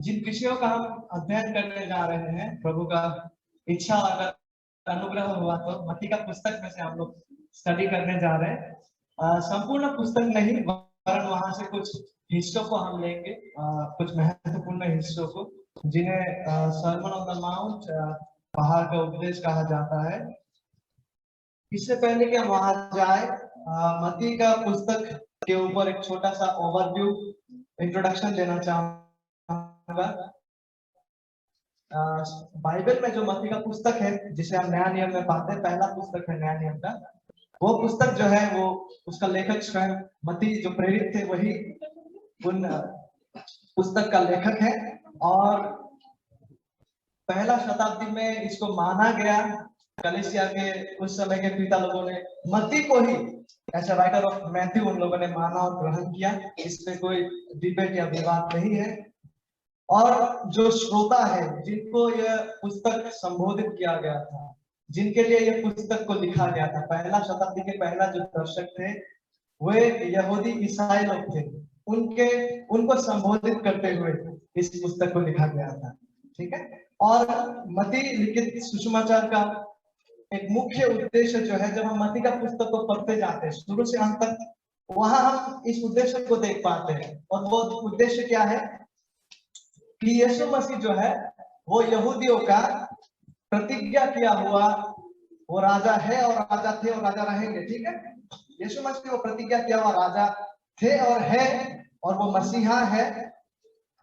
जिन विषयों का हम अध्ययन करने जा रहे हैं, प्रभु का इच्छा और अगर अनुग्रह हुआ तो मत्ती का पुस्तक में से हम लोग स्टडी करने जा रहे हैं। संपूर्ण पुस्तक नहीं, वरन वहां से कुछ हिस्सों को हम लेंगे, कुछ महत्वपूर्ण हिस्सों को, जिन्हें सर्मन ऑन द माउंट, पहाड़ का उपदेश कहा जाता है। इससे पहले कि हम वहां जाए, मत्ती का पुस्तक के ऊपर एक छोटा सा ओवरव्यू इंट्रोडक्शन देना चाहूंगा। बाइबल में जो मत्ती का पुस्तक है, जिसे हम नया नियम में पाते हैं, पहला पुस्तक है नया नियम का। वो पुस्तक जो है वो उसका लेखक स्वयं मत्ती जो प्रेरित थे वही उन पुस्तक का लेखक है। और पहला शताब्दी में इसको माना गया, कलीसिया के उस समय के पिता लोगों ने मत्ती को ही ऐसा राइटर ऑफ मैथ्यू उन लोगों ने माना और ग्रहण किया। इसमें कोई डिबेट या विवाद नहीं है। और जो श्रोता है, जिनको यह पुस्तक संबोधित किया गया था, जिनके लिए यह पुस्तक को लिखा गया था, पहला शताब्दी के पहला जो दर्शक थे वे यहूदी ईसाई लोग थे। उनको संबोधित करते हुए इस पुस्तक को लिखा गया था। ठीक है। और मत्ती लिखित सुसमाचार का एक मुख्य उद्देश्य जो है, जब हम मत्ती का पुस्तक को पढ़ते जाते हैं शुरू से अंत तक, वहां हम इस उद्देश्य को देख पाते हैं। और वो उद्देश्य क्या है कि यीशु मसीह जो है वो यहूदियों का प्रतिज्ञा किया हुआ वो राजा है और राजा थे और राजा रहेंगे। ठीक है। यीशु मसीह वो प्रतिज्ञा किया हुआ राजा थे और है, और वो मसीहा है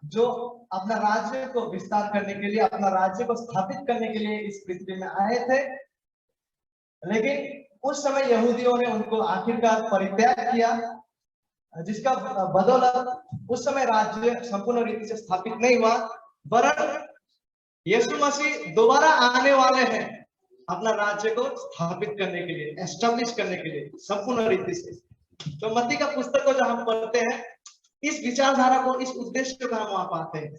जो अपना राज्य को विस्तार करने के लिए, अपना राज्य को स्थापित करने के लिए इस पृथ्वी में आए थे। लेकिन उस समय यहूदियों ने उनको आखिरकार परित्याग किया, जिसका बदौलत उस समय राज्य संपूर्ण रीति से स्थापित नहीं हुआ। वरन यीशु मसीह दोबारा आने वाले हैं अपना राज्य को स्थापित करने के लिए, एस्टेब्लिश करने के लिए संपूर्ण रीति से। तो मत्ती का पुस्तक को जब हम पढ़ते हैं, इस विचारधारा को, इस उद्देश्य को हम वहां पाते हैं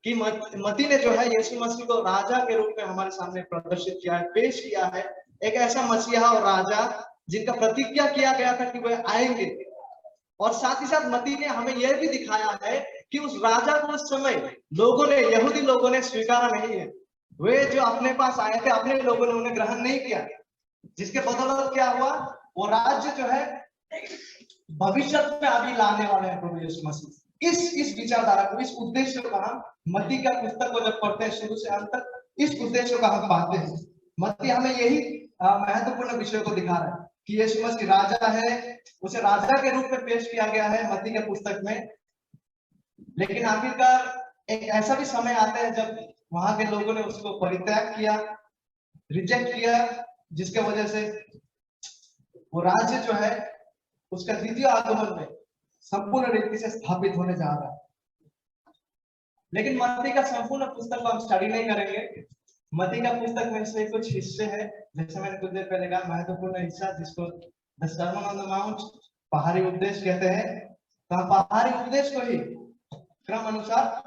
कि मत्ती ने जो है यीशु मसीह को राजा के रूप में हमारे सामने प्रदर्शित किया है, पेश किया है। एक ऐसा मसीहा और राजा जिनका प्रतिज्ञा किया गया था कि वह आएंगे। और साथ ही साथ मत्ती ने हमें यह भी दिखाया है कि उस राजा को उस समय लोगों ने, यहूदी लोगों ने स्वीकारा नहीं है। वे जो अपने पास आए थे, अपने लोगों ने उन्हें ग्रहण नहीं किया, जिसके बदौलत क्या हुआ, वो राज्य जो है भविष्य में अभी लाने वाले हैं प्रभु यीशु मसीह। इस विचारधारा को, इस उद्देश्य को हम मत्ती का पुस्तक को जब पढ़ते हैं शुरू से अंत तक, इस उद्देश्य को हम पाते हैं। मत्ती हमें यही महत्वपूर्ण विषय को दिखा रहा है कि यीशु मसीह राजा है, उसे राजा के रूप में पेश किया गया है मत्ती के पुस्तक में। लेकिन आखिरकार एक ऐसा भी समय आता है जब वहां के लोगों ने उसको परित्याग किया, रिजेक्ट किया, जिसके वजह से वो राज्य जो है उसका द्वितीय आगमन में संपूर्ण रीति से स्थापित होने जा रहा है। लेकिन मत्ती का संपूर्ण पुस्तक को हम स्टडी नहीं करेंगे। मत्ती का पुस्तक में से कुछ हिस्से हैं, जैसे मैंने कुछ देर पहले कहा, महत्वपूर्ण हिस्सा जिसको the sermon on the mount, पहाड़ी उपदेश कहते हैं। तो हम पहाड़ी उपदेश को ही क्रम अनुसार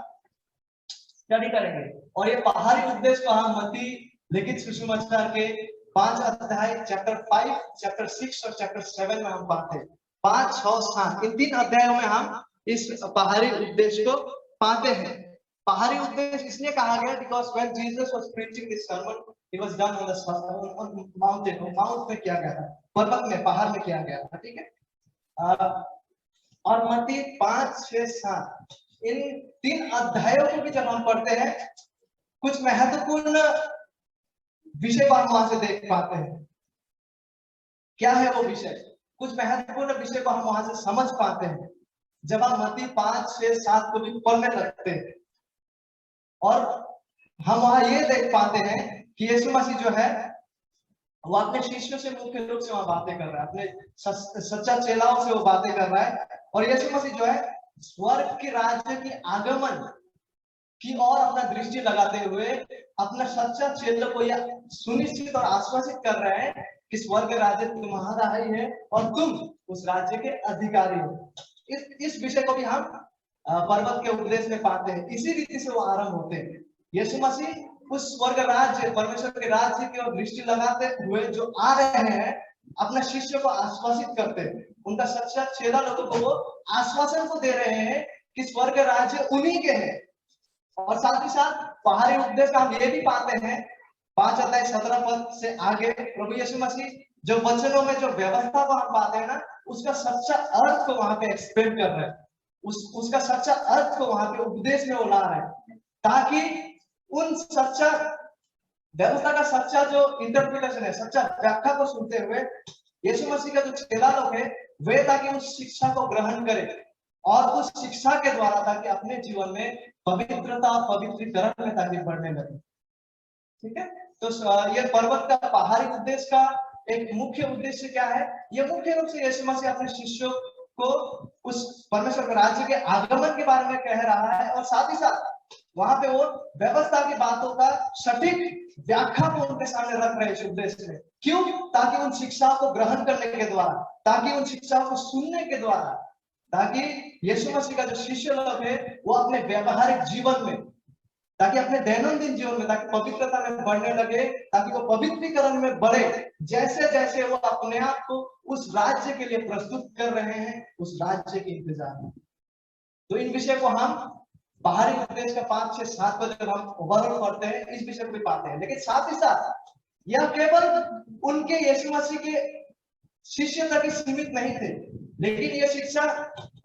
स्टडी करेंगे। और ये पहाड़ी उपदेश को हम मत्ती लिखित सुसमाचार के 5 अध्याय, चैप्टर 5, चैप्टर 6 और चैप्टर 7 में हम पाते हैं। 5, 6, 7 इन 3 अध्यायों में हम इस पहाड़ी उपदेश को पाते हैं। पहाड़ी उपदेश इसलिए कहा गया because when Jesus was preaching this sermon, he was done on the mountain. Mount में किया गया था, पर्वत में, पहाड़ में किया गया था। ठीक है। और मत्ती 5, 6, 7 इन 3 अध्यायों को भी जब हम पढ़ते हैं, कुछ महत्वपूर्ण विषय को हम वहां से देख पाते हैं। क्या है वो विषय? कुछ महत्वपूर्ण विषय को हम वहां से समझ पाते हैं जब हम मत्ती 5, 6, 7 को भी पढ़ने लगते हैं। और हम वहां ये देख पाते हैं कि यीशु मसीह जो है वो अपने शिष्यों से मुख्य रूप से वहां बातें कर रहा है, अपने सच्चा चेलाओं से वो बातें कर रहा है। और यीशु मसीह जो है स्वर्ग के राज्य की आगमन की ओर अपना दृष्टि लगाते हुए अपना सच्चा चेलों को यह सुनिश्चित और आश्वासित कर रहे हैं कि स्वर्ग राज्य तुम्हारा ही है और तुम उस राज्य के अधिकारी हो। इस विषय को भी हम पर्वत के उपदेश में पाते हैं। इसी रीति से वो आरंभ होते हैं। यीशु मसीह उस स्वर्ग राज्य, परमेश्वर के राज्य की ओर दृष्टि लगाते हुए जो आ रहे हैं, अपने शिष्य को आश्वासित करते हैं। उनका सच्चा चेला लोगों को वो आश्वासन को दे रहे हैं कि स्वर्ग राज्य उन्हीं के हैं। और साथ ही साथ बाहरी उपदेश का हम ये भी पाते हैं 5 अध्याय 17 पद से आगे प्रभु यीशु मसीह जो वचनों में जो व्यवस्था को हम पाते हैं ना, उसका सच्चा अर्थ को वहां पे एक्सप्लेन कर रहे हैं, उसका सच्चा अर्थ को वहां पे उपदेश में वो ला रहे हैं, ताकि उन सच्चा व्यवस्था का सच्चा जो इंटरप्रिटेशन है, सच्चा व्याख्या को सुनते हुए यीशु मसीह का जो चेला लोग है वे ताकि उस शिक्षा को ग्रहण करें और उस शिक्षा के द्वारा ताकि अपने जीवन में पवित्रता पवित्रीकरण में ताकि बढ़ने लगे। ठीक है, तो ये पर्वत का बाहरी उद्देश्य का एक मुख्य उद्देश्य क्या है? ये मुख्य रूप से यीशु मसीह अपने शिष्यों को उस परमेश्वर के राज्य के आगमन के बारे में कह रहा है और साथ ही साथ वहां पे वो व्यवस्था की बातों का सटीक व्याख्या को उनके सामने रख रहे हैं इस उद्देश्य में। क्यों? ताकि उन शिक्षाओं को ग्रहण करने के द्वारा, ताकि उन शिक्षाओं को सुनने के द्वारा, ताकि यीशु मसीह का जो शिष्य लोग है वो अपने व्यवहारिक जीवन में, ताकि अपने दैनंदिन जीवन में, ताकि पवित्रता में बढ़ने लगे, ताकि वो पवित्रीकरण में बढ़े, जैसे जैसे वो अपने आप को उस राज्य के लिए प्रस्तुत कर रहे हैं, उस राज्य के इंतजार में। तो इन विषय को हम बाहरी उपदेश का 5, 6, 7 को जब हम ओवरऑल पढ़ते हैं इस विषय को भी पाते हैं, लेकिन साथ ही साथ यह केवल उनके यीशु मसीह के शिष्य तक ही सीमित नहीं थे, लेकिन यह शिक्षा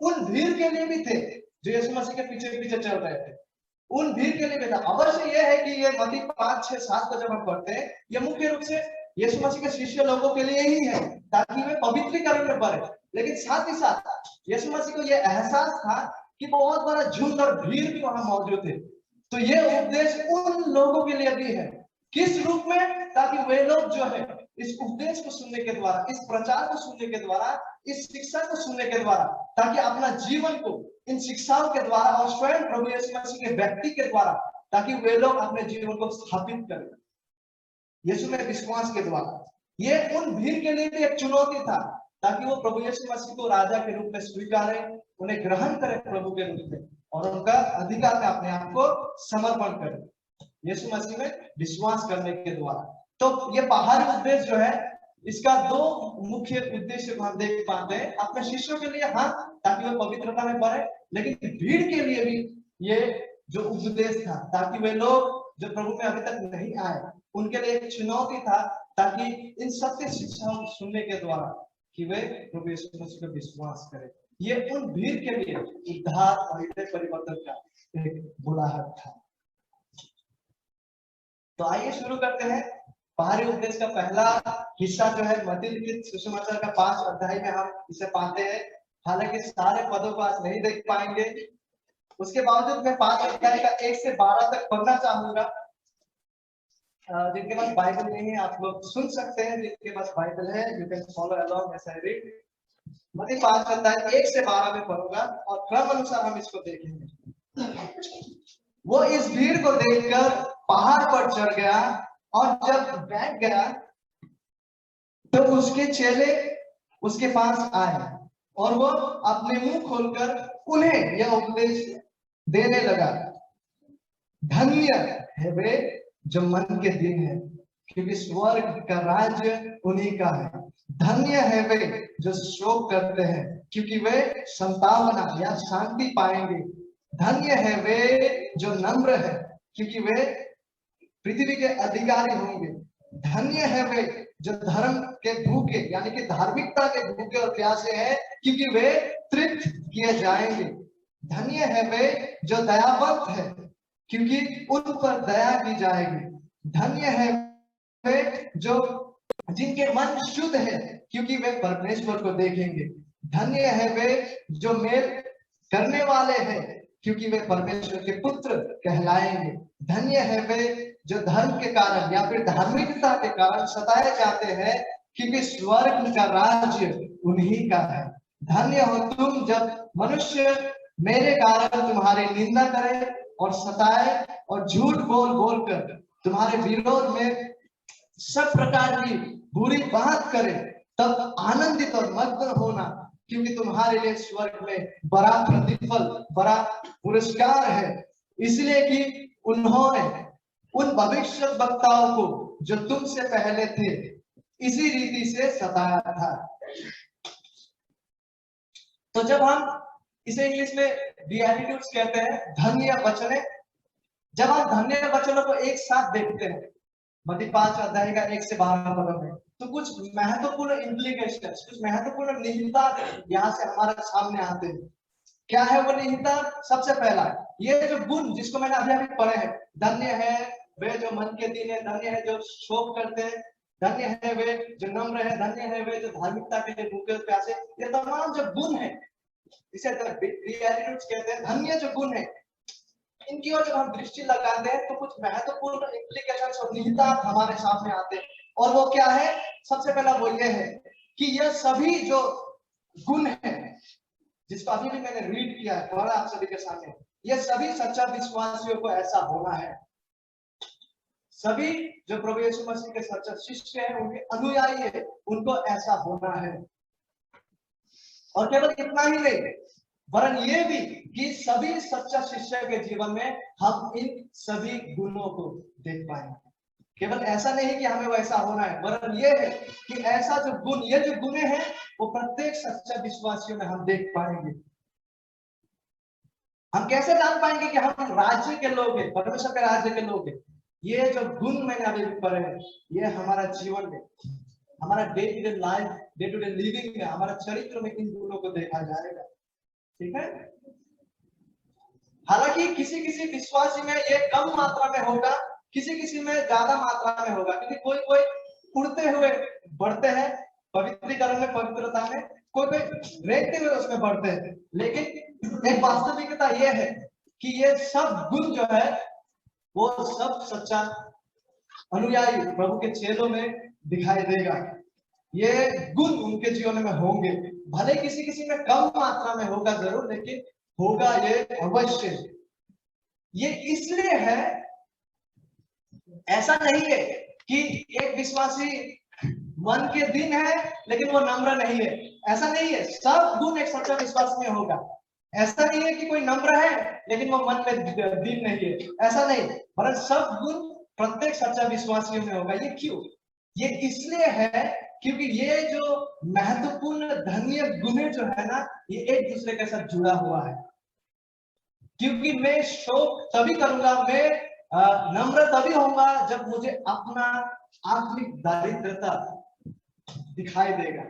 उन भीड़ के लिए भी थे जो यीशु मसीह के पीछे पीछे चल रहे थे, उन भीड़ के लिए भी था। अवश्य यह है कि ये मत्ती 5, 6, 7 को जब हम पढ़ते हैं ये मुख्य रूप से यीशु मसीह के शिष्य लोगों के लिए ही है ताकि वे पवित्रीकरण में बढ़े, लेकिन साथ ही साथ यीशु मसीह को यह एहसास था कि बहुत बड़ा झुंड और भीड़ भी वहां मौजूद है। तो यह उपदेश उन लोगों के लिए भी है, किस रूप में? ताकि वे लोग जो है इस उपदेश को सुनने के द्वारा, इस प्रचार को सुनने के द्वारा, इस शिक्षा को सुनने के द्वारा, ताकि अपना जीवन को इन शिक्षाओं के द्वारा और स्वयं प्रभु यीशु मसीह के व्यक्ति के द्वारा, ताकि वे लोग अपने जीवन को स्थापित करें यीशु में विश्वास के द्वारा। ये उन भीड़ के लिए भी एक चुनौती था ताकि वो प्रभु यीशु मसीह को राजा के रूप में स्वीकारें, उन्हें ग्रहण करें प्रभु के रूप में और उनका अधिकार में अपने आप को समर्पण करें यीशु मसीह में विश्वास करने के द्वारा। तो ये बाहरी उद्देश्य जो है इसका 2 मुख्य उद्देश्य को हम देख पाते हैं। अपने शिष्यों के लिए हाँ, ताकि वे पवित्रता में बढ़े, लेकिन भीड़ के लिए भी ये जो उपदेश था ताकि वे लोग जो प्रभु में अभी तक नहीं आए उनके लिए एक चुनौती था, ताकि इन सत्य शिक्षाओं को सुनने के द्वारा कि वे प्रभु यीशु मसीह पर विश्वास करें। ये उन भीड़ के लिए उद्धार और हृदय परिवर्तन का एक बुलाहट था। तो आइए शुरू करते हैं। बाहरी उपदेश का पहला हिस्सा जो है मत्ती लिखित सुसमाचार का 5 अध्याय में हम इसे पाते हैं। हालांकि सारे पदों को आज नहीं देख पाएंगे, उसके बावजूद मैं 5 अध्याय का 1 से 12 तक पढ़ना चाहूंगा। जिनके पास बाइबल नहीं है आप लोग सुन सकते हैं, जिनके पास बाइबल है you can follow along as I read. मत्ती 5 अध्याय 1 से 12 में पढ़ूंगा और क्रम अनुसार हम इसको देखेंगे। वो इस भीड़ को देखकर पहाड़ पर चढ़ गया और जब बैठ गया तो उसके चेले उसके पास आए और वो अपने मुंह खोलकर उन्हें यह उपदेश देने लगा, धन्य है वे जो मन के दिन है, क्योंकि स्वर्ग का राज्य उन्हीं का है। धन्य है वे जो शोक करते हैं, क्योंकि वे संतावना या शांति पाएंगे। धन्य है वे जो नम्र है, क्योंकि वे पृथ्वी के अधिकारी होंगे। धन्य है वे जो धर्म के भूखे यानी कि धार्मिकता के भूखे और प्यासे हैं, क्योंकि वे तृप्त किए जाएंगे। धन्य है वे जो दयावंत है, क्योंकि उन पर दया की जाएगी। धन्य है वे जो जिनके मन शुद्ध है, क्योंकि वे परमेश्वर को देखेंगे। धन्य है वे जो मेल करने वाले हैं, क्योंकि वे परमेश्वर के पुत्र कहलाएंगे। धन्य है वे जो धर्म के कारण या फिर धार्मिकता के कारण सताए जाते हैं, क्योंकि स्वर्ग का राज्य उन्हीं का है। धन्य हो तुम जब मनुष्य मेरे कारण तुम्हारी निंदा करे और सताए और झूठ बोल बोलकर तुम्हारे विरोध में सब प्रकार की बुरी बात करे, तब आनंदित और मग्न होना, क्योंकि तुम्हारे लिए स्वर्ग में बड़ा प्रतिफल, बड़ा पुरस्कार है। इसलिए कि उन्होंने उन भविष्य वक्ताओं को जो तुमसे पहले थे इसी रीति से सताया था। तो जब हम इसे इंग्लिश में बीएटिट्यूड्स कहते हैं, धन्य वचने, जब हम धन्य वचनों को एक साथ देखते हैं, मत्ती 5 अध्याय का 1 से 12 पद में, तो कुछ महत्वपूर्ण इम्प्लीकेशन, कुछ महत्वपूर्ण निहितार्थ यहाँ से हमारे सामने आते हैं। क्या है वो निहितार्थ? सबसे पहला, ये जो गुण जिसको मैंने अभी अभी पढ़े हैं, धन्य है वे जो मन के दीन है, धन्य है जो शोक करते हैं, धन्य है वे जो नम्र है, धन्य है वे जो धार्मिकता के लिए भूखे और प्यासे, ये तमाम जो गुण है, इसे बेटिट्यूड्स कहते हैं, धन्य जो गुण है, इनकी ओर जब हम दृष्टि लगाते हैं तो कुछ महत्वपूर्ण इम्प्लीकेशंस और निहितार्थ हमारे सामने आते हैं। और वो क्या है? सबसे पहला वो ये है कि यह सभी जो गुण है, जिसको अभी भी मैंने रीड किया है, पढ़ा आप सभी के सामने, ये सभी सच्चा विश्वासियों को ऐसा होना है। सभी जो प्रभु यीशु मसीह के सच्चा शिष्य हैं, उनके अनुयायी है, उनको ऐसा होना है। और केवल इतना ही नहीं, वरन ये भी कि सभी सच्चा शिष्य के जीवन में हम इन सभी गुणों को देख पाएंगे। केवल ऐसा नहीं कि हमें वैसा होना है, वरन ये है कि ऐसा जो गुण, ये जो गुण है, वो प्रत्येक सच्चा विश्वासियों में हम देख पाएंगे। हम कैसे जान पाएंगे कि हम राज्य के लोग हैं, परमेश्वर के राज्य के लोग हैं? ये जो गुण मैंने अभी पढ़े हैं, ये हमारा जीवन में, हमारा day to day life, day to day living में, हमारा चरित्र में इन गुणों को देखा जाएगा। ठीक है? हालांकि किसी किसी विश्वासी में ये कम मात्रा में होगा, किसी किसी में ज्यादा मात्रा में होगा, क्योंकि कोई कोई उड़ते हुए बढ़ते हैं पवित्रीकरण में, पवित्रता में, कोई कोई रेंगते हुए उसमें बढ़ते हैं। लेकिन एक वास्तविकता यह है कि ये सब गुण जो है वो सब सच्चा अनुयायी प्रभु के चेलों में दिखाई देगा। ये गुण उनके जीवन में होंगे, भले किसी किसी में कम मात्रा में होगा जरूर, लेकिन होगा ये अवश्य। ये इसलिए है, ऐसा नहीं है कि एक विश्वासी मन के दिन है लेकिन वो नम्र नहीं है, ऐसा नहीं है। सब गुण एक सच्चा विश्वास में होगा। ऐसा नहीं है कि कोई नम्र है लेकिन वो मन में दिन नहीं है, ऐसा नहीं, पर सब गुण प्रत्येक सच्चा विश्वासियों में होगा। ये क्यों? ये इसलिए है क्योंकि ये जो महत्वपूर्ण धन्य गुण जो है ना, ये एक दूसरे के साथ जुड़ा हुआ है। क्योंकि मैं शोक तभी करूंगा, मैं नम्र तभी होऊंगा जब मुझे अपना आत्मिक दारिद्रता दिखाई देगा।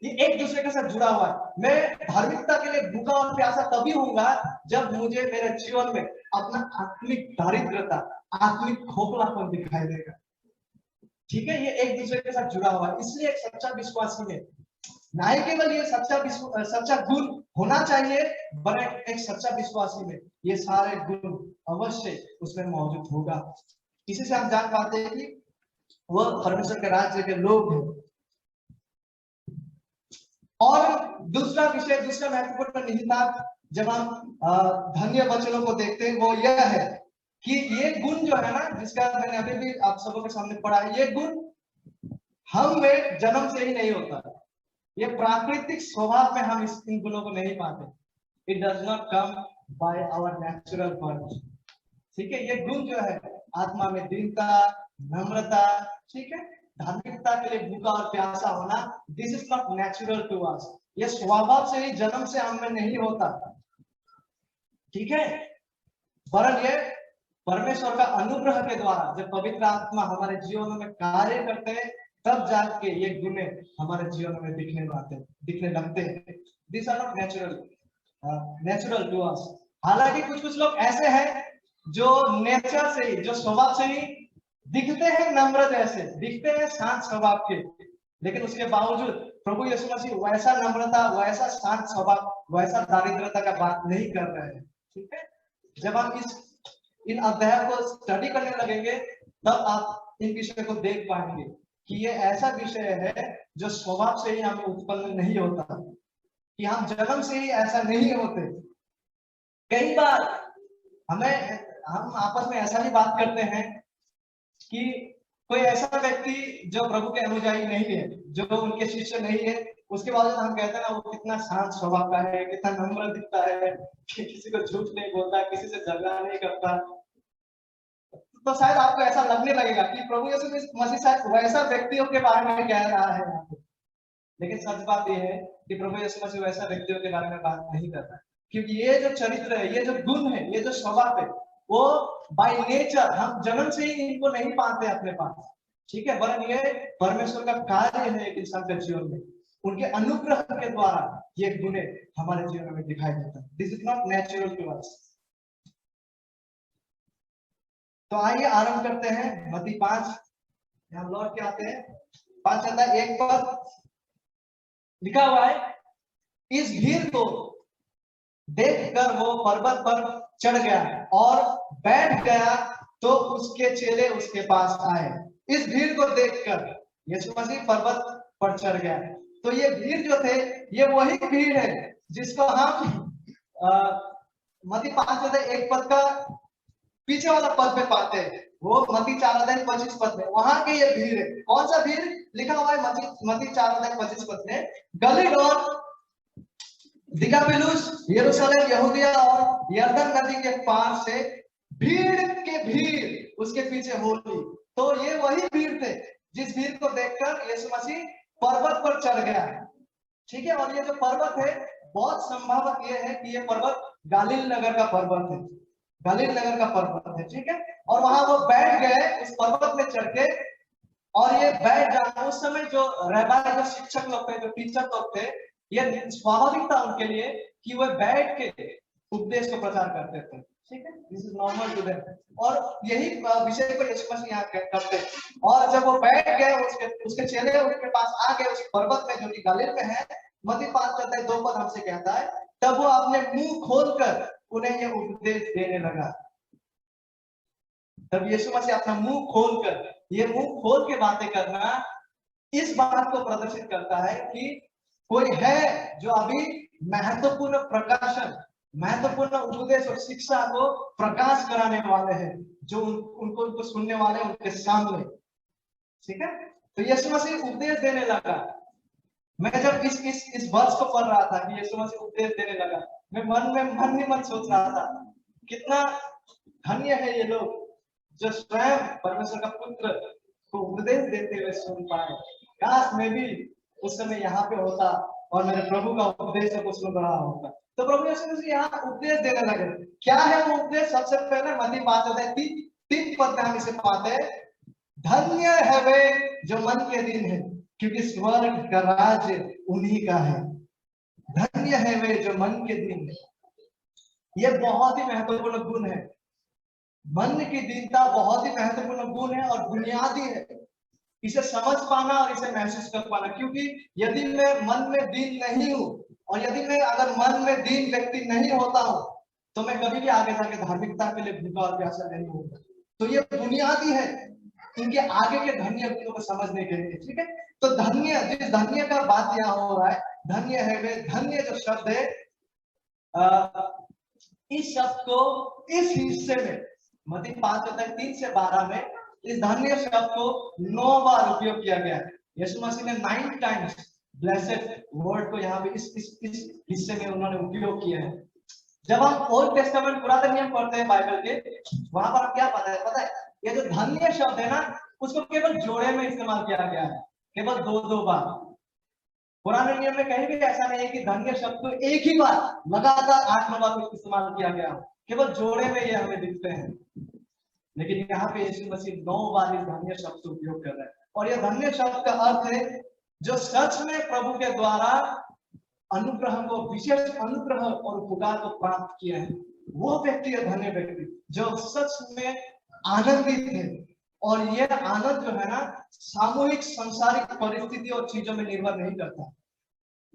ये एक दूसरे के साथ जुड़ा हुआ है। मैं धार्मिकता के लिए भूखा और प्यासा तभी होऊंगा जब मुझे मेरे जीवन में अपना आत्मिक दारिद्रता, आत्मिक खोखलापन दिखाई देगा। ठीक है? ये एक दूसरे के साथ जुड़ा हुआ है। इसलिए एक सच्चा विश्वासी में ना ही केवल ये सच्चा गुण होना चाहिए, बल्कि एक सच्चा विश्वासी में ये सारे गुण अवश्य उसमें मौजूद होगा। इसी से हम जान पाते हैं कि वह परमेश्वर के राज्य के लोग हैं। और दूसरा विषय, दूसरा महत्वपूर्ण निहितार्थ जब हम धन्य वचनों को देखते हैं, वो यह है कि ये गुण जो है ना, जिसका मैंने अभी भी आप सबों के सामने पढ़ा है, ये गुण हम में जन्म से ही नहीं होता। ये प्राकृतिक स्वभाव में हम इन गुणों को नहीं पाते। It does not come by our natural birth. ठीक है? ये गुण जो है, आत्मा में दीनता, नम्रता, ठीक है, धार्मिकता के लिए भूखा और प्यासा होना, this is not natural to us. ये स्वभाव से ही, जन्म से हमें नहीं होता। ठीक है? वरन ये परमेश्वर का अनुग्रह के द्वारा जब पवित्र आत्मा हमारे जीवन में कार्य करते हैं, तब जाके ये गुण हमारे जीवन में दिखने लगते हैं। This are not natural to us. हालांकि कुछ कुछ लोग ऐसे हैं जो नेचर से ही, जो स्वभाव से ही दिखते हैं नम्र जैसे, दिखते हैं शांत स्वभाव के, लेकिन उसके बावजूद प्रभु यीशु मसीह वैसा नम्रता, वैसा शांत स्वभाव, वैसा दारिद्रता का बात नहीं कर रहे हैं। ठीक है? जब हम इन अध्यायों को स्टडी करने लगेंगे, तब आप इन विषय को देख पाएंगे कि ये ऐसा विषय है जो स्वभाव से ही हमें उत्पन्न नहीं होता, कि हम जन्म से ही ऐसा नहीं होते। कई बार हम आपस में ऐसा भी बात करते हैं कि कोई ऐसा व्यक्ति जो प्रभु के अनुयायी नहीं है, जो उनके शिष्य नहीं है, उसके बाद हम कहते हैं ना, वो कितना शांत स्वभाव का है, कितना नम्र दिखता है, किसी को झूठ नहीं बोलता, किसी से झगड़ा नहीं करता। तो शायद आपको ऐसा लगने लगेगा कि प्रभु यीशु मसीह शायद वैसा व्यक्तियों के बारे में कह रहा है। लेकिन सच बात यह है कि प्रभु यीशु मसीह वैसा व्यक्तियों के बारे में बात नहीं कर रहा है, क्योंकि ये जो चरित्र है, ये जो गुण है, ये जो स्वभाव है, वो बाय नेचर, हम जन्म से ही इनको नहीं पाते अपने पास, ठीक है, वरन ये परमेश्वर का कार्य है एक इंसान के जीवन में, उनके अनुग्रह के द्वारा ये गुण हमारे जीवन में दिखाई देता है। This is not natural to us. तो आइए आरंभ करते हैं मत्ती 5, हम लौट के आते हैं 5 अध्याय 1 पर लिखा हुआ है, इस भीड़ को देखकर वो पर्वत पर चढ़ गया और बैठ गया, तो उसके चेले उसके पास आए। इस भीड़ को देखकर यीशु मसीह पर्वत पर चढ़ गया। तो ये भीड़ जो थे, ये वही भीड़ है जिसको हम मत्ती 5 अध्याय 1 पद का पीछे वाला पद पे पाते हैं, वो मत्ती 4 अध्याय 25 पद में, वहां के ये भीड़ है। कौन सा भीड़? लिखा हुआ है मत्ती 4 अध्याय 25 पद में, गलील और दिकापुलिस, यरूशलेम, यहूदिया और यरदन नदी के पार से भीड़ के भीड़ उसके पीछे हो ली। तो ये वही भीड़ थे जिस भीड़ को देखकर यीशु मसीह पर्वत पर चढ़ गया, ठीक है। और ये जो पर्वत है, बहुत संभावत ये है कि ये पर्वत गालिल नगर का पर्वत है, गालिल नगर का पर्वत है, ठीक है। और वहां वो बैठ गए उस पर्वत में चढ़ के, और ये बैठ जाना उस समय जो रैबाई, जो शिक्षक लोग थे, जो टीचर लोग थे, ये स्वाभाविक था उनके लिए कि वह बैठ के उपदेश को प्रचार करते थे, ठीक है, this is normal to them. और यही विषय को यीशु मसीह यहाँ करते। और जब वो बैठ गए, उसके चेले उसके पास आ गए उस पर्वत में जो कि गलील में है, मत्ती 5 अध्याय 2 पद हमसे कहता है, तब वो अपने मुंह खोलकर उन्हें ये उपदेश देने लगा। तब यीशु मसीह अपना मुंह खोलकर, ये मुंह खोल के बातें करना इस बात को प्रदर्शित करता है कि कोई है जो अभी महत्वपूर्ण प्रकाशन, महत्वपूर्ण उपदेश और शिक्षा को प्रकाश कराने वाले हैं, जो उनको सुनने वाले उनके सामने, ठीक है। तो यीशु मसीह उपदेश देने लगा। मैं जब इस वर्ष को पढ़ रहा था कि यीशु मसीह उपदेश देने लगा, मैं मन ही मन सोच रहा था, कितना धन्य है ये लोग जो स्वयं परमेश्वर का पुत्र को उपदेश देते हुए सुन पाए। काश मैं भी उस समय यहाँ पे होता और मेरे प्रभु का उपदेश को सुन रहा होता। तो प्रभु यीशु मसीह यहाँ उपदेश देने लगे। क्या है वो उपदेश? सबसे पहले मत्ती 5 अध्याय 3 पद में हम इसे पाते हैं, धन्य है वे जो मन के दिन है, क्योंकि स्वर्ग का राज्य उन्हीं का है। धन्य है वे जो मन के दिन है। ये बहुत ही महत्वपूर्ण गुण है। मन की दीनता बहुत ही महत्वपूर्ण गुण है और बुनियादी है, इसे समझ पाना और इसे महसूस कर पाना। क्योंकि यदि मैं मन में दीन नहीं हूं, और यदि मैं अगर मन में दीन व्यक्ति नहीं होता हूं, तो मैं कभी भी आगे जाके धार्मिकता के लिए भूखा और प्यासा नहीं होगा। तो ये बुनियादी है इनके आगे के धन्य गुणों को समझने के लिए, ठीक है। तो धन्य, जिस धन्य का बात यहाँ हो रहा है, धन्य है वे, धन्य जो शब्द है, इस शब्द को इस हिस्से में मत्ती 5 अध्याय 3 से 12 में इस धन्य शब्द को 9 बार उपयोग किया गया है। यीशु मसीह ने 9 टाइम्स ब्लेसेड वर्ड को यहाँ पे इस हिस्से में उन्होंने उपयोग किया है। जब हम ओल्ड टेस्टामेंट, पुरातन नियम पढ़ते हैं बाइबल के, वहां पर क्या पता है ये जो धन्य शब्द है ना, उसको केवल जोड़े में इस्तेमाल किया गया है, केवल 2 बार। पुराने नियम में कहीं भी ऐसा नहीं है कि धन्य शब्द को एक ही बार लगातार 8-9 बार इस्तेमाल किया गया, केवल जोड़े में ये हमें दिखते हैं। लेकिन यहाँ पे यीशु मसीह 9 बार इस धन्य शब्द का उपयोग कर रहे हैं। और यह धन्य शब्द का अर्थ है जो सच में प्रभु के द्वारा अनुग्रह को, विशेष अनुग्रह और उपकार को प्राप्त किया है, वो व्यक्ति है धन्य व्यक्ति जो सच में आनंदित है। और यह आनंद जो है ना, सामूहिक सांसारिक परिस्थिति और चीजों में निर्भर नहीं करता,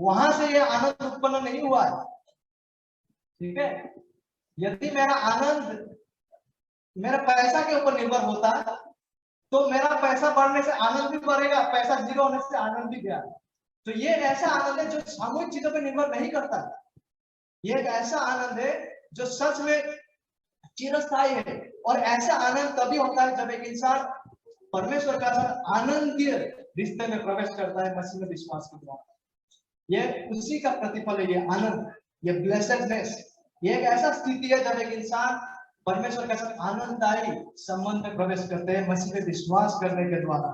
वहां से यह आनंद उत्पन्न नहीं हुआ है, ठीक है। यदि मेरा आनंद मेरा पैसा के ऊपर निर्भर होता, तो मेरा पैसा बढ़ने से आनंद भी बढ़ेगा, पैसा जीरो होने से आनंद भी गया। तो ये ऐसा आनंद है जो सामूहिक चीजों पर निर्भर नहीं करता। ये एक ऐसा आनंद है जो सच में चिरस्थायी है। और ऐसा आनंद तभी होता है जब एक इंसान परमेश्वर का साथ आनंदीय रिश्ते में प्रवेश करता है मसीह में विश्वास के द्वारा। ये उसी का प्रतिफल है, ये आनंद, ये ब्लेसेडनेस। ये एक ऐसा स्थिति है जब एक इंसान परमेश्वर के साथ आनंददायी संबंध में प्रवेश करते हैं मसीह में विश्वास करने के द्वारा।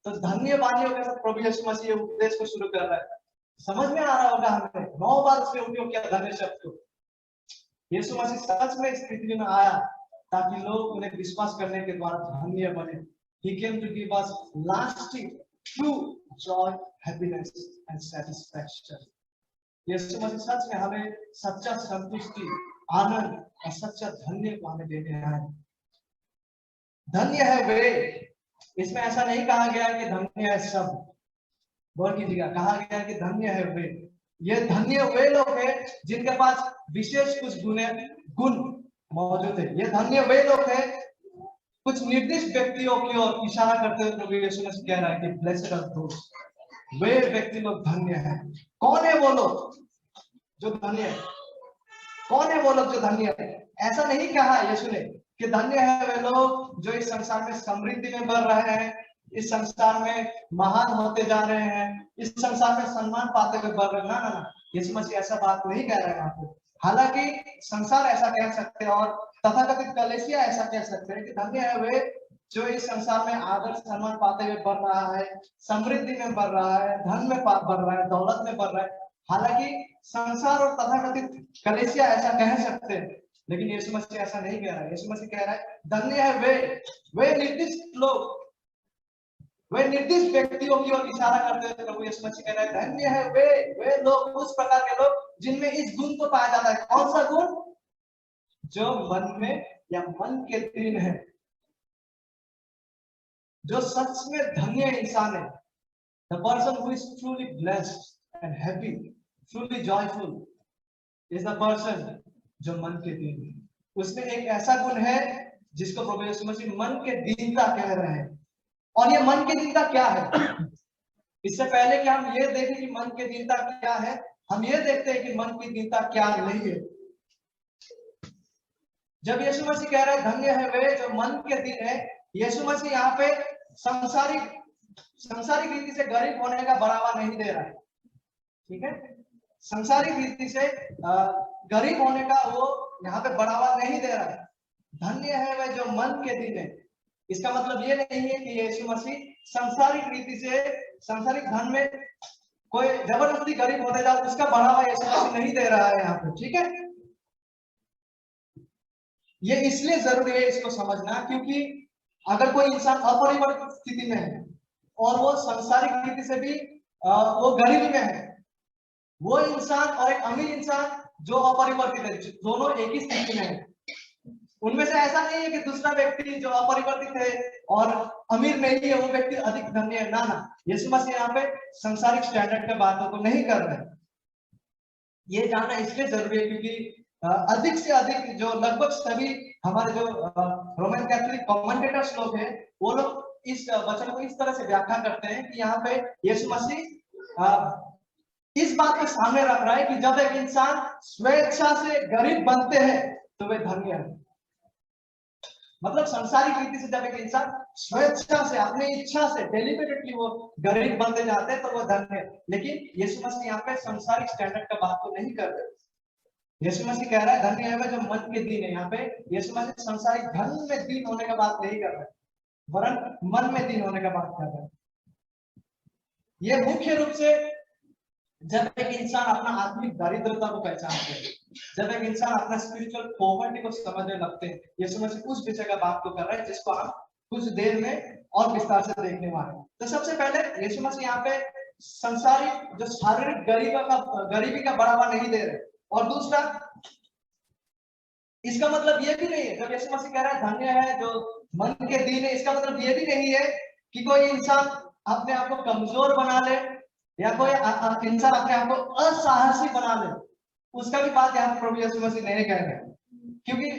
तो धन्यवादियों के साथ प्रभु यीशु मसीह उपदेश को शुरू कर रहा है। समझ में आ रहा होगा हमें, 9 बार उसने उपयोग किया धन्य शब्द को। यीशु मसीह सच में इस पृथ्वी में आया ताकि लोग उन्हें विश्वास करने के द्वारा धन्य बने। He came to give us lasting true joy, happiness and satisfaction. यीशु मसीह सच में हमें सच्चा संतुष्टि, आनंद और सच्चा धन्य को हमें देने आए। धन्य है वे, इसमें ऐसा नहीं कहा गया कि धन्य है सब, गौर कीजिएगा, कहा गया कि धन्य है वे। ये धन्य वे लोग हैं जिनके पास विशेष कुछ गुण मौजूद है। ये धन्य वे लोग हैं, कुछ निर्दिष्ट व्यक्तियों की ओर इशारा करते हुए प्रभु यीशु मसीह कह रहा है कि ब्लेस्ड आर दोज़, वे व्यक्ति लोग धन्य हैं। कौन है वो लोग जो धन्य है? कौन है वो लोग जो धन्य है? ऐसा नहीं कहा यीशु ने कि धन्य है वे लोग जो इस संसार में समृद्धि में बढ़ रहे हैं, इस संसार में महान होते जा रहे हैं, इस संसार में सम्मान पाते हुए बढ़ रहे हैं। ना ना ना, यीशु मसीह ऐसा बात नहीं कह रहे हैं आपको। हालांकि संसार ऐसा कह सकते हैं और तथाकथित कलीसिया ऐसा कह सकते हैं कि धन्य है वे जो इस संसार में आदर सम्मान पाते हुए बढ़ रहा है, समृद्धि में बढ़ रहा है, धन में बढ़ रहा है, दौलत में बढ़ रहा है। हालांकि संसार और तथाकथित कलीसिया ऐसा कह सकते हैं, लेकिन यीशु मसीह ऐसा नहीं कह रहा है। यीशु मसीह कह रहा है धन्य है वे निर्दिष्ट लोग, वे निर्दिष्ट व्यक्तियों की ओर इशारा करते हुए प्रभु यीशु मसीह कह रहा है धन्य है वे लोग, उस प्रकार के लोग जिनमें इस गुण को पाया जाता है। कौन सा गुण? जो मन में या मन के दिन है, जो सच में धन्य इंसान है। The person who is truly blessed and happy, truly joyful is the person जो मन के दिन है। उसमें एक ऐसा गुण है जिसको प्रभु यीशु मसीह मन के दीनता कह रहे हैं। और ये मन के दीनता क्या है? इससे पहले कि हम ये देखें कि मन के दीनता क्या है, हम ये देखते हैं कि मन की दीनता क्या नहीं है। जब यीशु मसीह कह रहा है धन्य है वे जो मन के दिन है, यीशु मसीह यहाँ पे संसारिक रीति से गरीब होने का बढ़ावा नहीं दे रहा है। ठीक है, संसारिक रीति से गरीब होने का वो यहाँ पे बढ़ावा नहीं दे रहा है। धन्य है वे जो मन के दिन है, इसका मतलब ये नहीं है कि यीशु मसीह संसारिक रीति से, संसारिक धन में कोई जबरदस्ती गरीब होते जाए उसका बढ़ावा यीशु मसीह नहीं दे रहा है यहाँ पे। ठीक है, ये इसलिए जरूरी है इसको समझना क्योंकि अगर कोई इंसान अपरिवर्तित स्थिति में है और वो संसारिक रीति से भी वो गरीबी में है, वो इंसान और एक अमीर इंसान जो अपरिवर्तित है, दोनों एक ही स्थिति में है। उनमें से ऐसा नहीं है कि दूसरा व्यक्ति जो अपरिवर्तित है और अमीर नहीं है वो व्यक्ति अधिक धन्य है। ना ना, यीशु मसीह यहाँ पे संसारिक स्टैंडर्ड के बातों को नहीं कर रहे। ये जानना इसलिए जरूरी है क्योंकि अधिक से अधिक जो लगभग सभी हमारे जो रोमन कैथोलिक कमेंटेटर्स लोग हैं, वो लोग इस वचन को इस तरह से व्याख्या करते हैं कि यहाँ पे यीशु मसीह इस बात को सामने रख रहा है कि जब एक इंसान स्वेच्छा से गरीब बनते हैं तो वे धन्य है। मतलब संसारिक रीति से जब एक इंसान स्वेच्छा से, अपनी इच्छा से डेलिबरेटली वो गरीब बनते जाते हैं तो वो धन्य है। लेकिन यीशु मसीह यहाँ पे संसारिक स्टैंडर्ड का बात तो नहीं कर रहे। यीशु मसीह कह रहा है धन्य है जो मन के दिन है। यहाँ पे यीशु मसीह संसारिक धन में दिन होने का बात नहीं कर रहा है, वरन मन में दिन होने का बात कर रहा है। ये मुख्य रूप से जब एक इंसान अपना आत्मिक दारिद्रता को पहचानते हैं, जब एक इंसान अपना स्पिरिचुअल पॉवर्टी को समझने लगते हैं, यीशु मसीह उस विषय का बात को कर रहा है जिसको हम कुछ देर में और विस्तार से देखने वाले हैं। तो सबसे पहले यीशु मसीह यहाँ पे संसारिक जो शारीरिक गरीबी का बढ़ावा नहीं दे रहे। और दूसरा, इसका मतलब ये भी नहीं है जब यीशु मसीह कह रहा है धन्य है जो मन के दिन है, इसका मतलब ये भी नहीं है कि कोई इंसान अपने आप को कमजोर बना ले या कोई इंसान अपने आप को असाहसी बना ले। उसका भी बात यहाँ प्रभु यीशु मसीह नहीं कह रहे, क्योंकि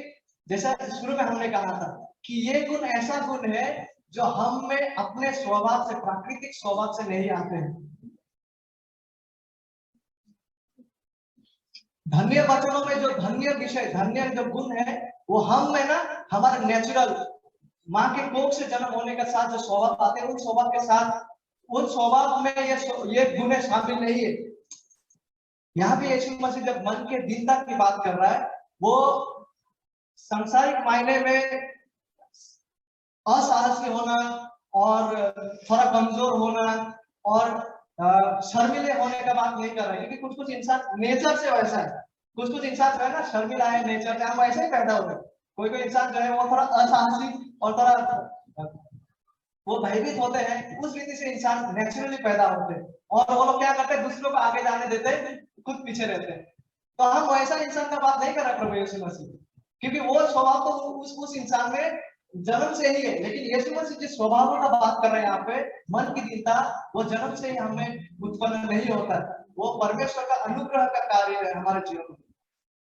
जैसा शुरू में हमने कहा था कि ये गुण ऐसा गुण है जो हम में अपने स्वभाव से, प्राकृतिक स्वभाव से नहीं आते हैं। धन्य वचनों में जो धन्य विषय, धन्य जो गुण है वो हम में ना, हमारे नेचुरल माँ के कोख से जन्म होने के साथ जो स्वभाव आते हैं उन स्वभाव के साथ, उन स्वभाव में ये गुण शामिल नहीं है। यहाँ पे यीशु मसीह जब मन के दीनता की बात कर रहा है, वो सांसारिक मायने में असाहसी होना और थोड़ा कमजोर होना और शर्मिले होने का बात नहीं कर रहा है, क्योंकि कुछ कुछ इंसान नेचर से वैसा है। कुछ कुछ इंसान जो है ना शर्मिला है नेचर से, हम ऐसे ही पैदा होते हैं। कोई कोई इंसान जो है वो थोड़ा असाहसी और थोड़ा वो भयभीत होते हैं, उस रीति से इंसान नेचुरली पैदा होते हैं। और वो लोग क्या करते हैं, दूसरों को आगे जाने देते हैं, खुद पीछे रहते हैं। तो हम वैसा इंसान का बात नहीं कर रहे प्रभु यीशु मसीह, क्योंकि वो स्वभाव तो उस इंसान में जन्म से ही है। लेकिन यीशु मसीह जिस स्वभाव का बात कर रहे हैं यहाँ पे, मन की दीनता, वो जन्म से ही हमें उत्पन्न नहीं होता है, वो परमेश्वर का अनुग्रह का कार्य है हमारे जीवन में।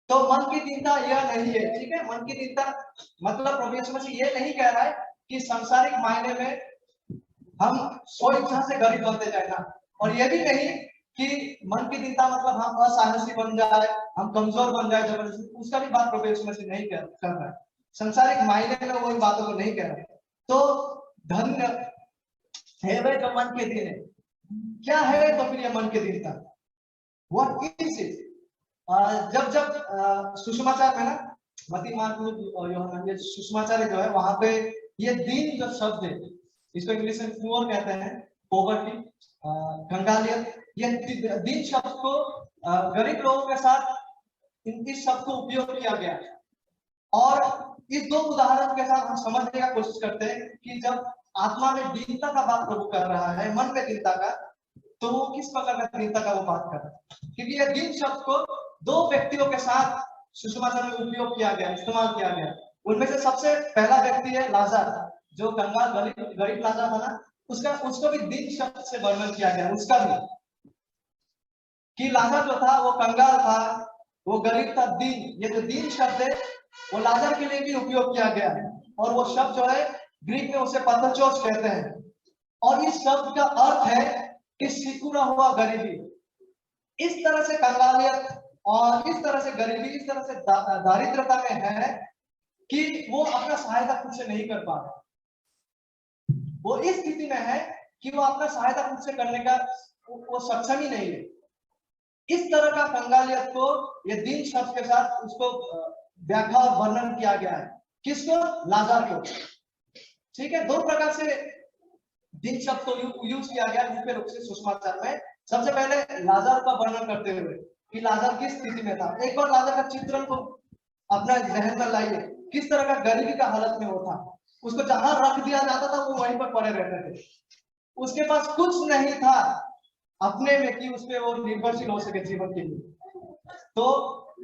तो मन की दीनता यह नहीं है, ठीक है। मन की दीनता मतलब प्रभु यीशु मसीह ये नहीं कह रहा है कि सांसारिक मायने में हम स्व इच्छा से गरीब बनते जाए ना, और ये भी नहीं कि मन की दीनता मतलब हम असाहसी बन जाए, हम कमजोर बन जाए जबरदस्ती, उसका भी बात प्रभु यीशु मसीह नहीं कर रहा है। सांसारिक मायने में वो इन बातों को नहीं कह रहा है। तो धन्य है वे जो मन के दिन है। क्या है तो फिर ये मन के दीनता, व्हाट इज इट? जब जब सुसमाचार में ना, मत्ती मार्कुस और यूहन्ना, ये सुसमाचार जो है वहां पे ये दीन जो शब्द है, इसको इंग्लिश में पुअर कहते हैं, पॉवर्टी, कंगालियत, ये दीन शब्द को गरीब लोगों के साथ इस शब्द को उपयोग किया गया। और इस दो उदाहरण के साथ हम समझने का कोशिश करते हैं कि जब आत्मा में दीनता का बात प्रभु कर रहा है, मन में दीनता का, तो वो किस प्रकार का दीनता का वो बात कर रहा है। क्योंकि यह दीन शब्द को दो व्यक्तियों के साथ सुसमाचार में उपयोग किया गया, इस्तेमाल किया गया। उनमें से सबसे पहला व्यक्ति है लाजर, जो कंगाल गरीब लाजर था ना, उसको भी दीन शब्द से वर्णन किया गया, उसका भी, कि लाजर जो था वो कंगाल था, वो गरीब था, दीन। ये जो दीन शब्द है वो लाजर के लिए भी उपयोग किया गया है, और वो शब्द जो है ग्रीक में उसे पथचोस कहते हैं। और इस शब्द का अर्थ है कि सिकुड़ा हुआ गरीबी। इस तरह से कंगालियत और इस तरह से गरीबी, इस तरह से दारिद्रता में है कि वो अपना सहायता खुद से नहीं कर पा रहा। वो इस स्थिति में है कि वो अपना सहायता खुद से करने का वो सक्षम ही नहीं है। इस तरह का कंगालियत को ये दीन शब्द के साथ उसको व्याख्या और वर्णन किया गया है। किसको? लाजर को। ठीक है, दो प्रकार से दीन शब्द को यूज किया गया मुख्य रूप से सुसमाचार में। सबसे पहले लाजर का वर्णन करते हुए कि लाजर किस स्थिति में था। एक बार लाजर का चित्रण को अपना जहन में लाइए, किस तरह का गरीबी का हालत में वो था। उसको जहां रख दिया जाता था वो वहीं पर पड़े रहते थे। उसके पास कुछ नहीं था अपने में कि उसपे वो निर्भरशील हो सके जीवन के लिए। तो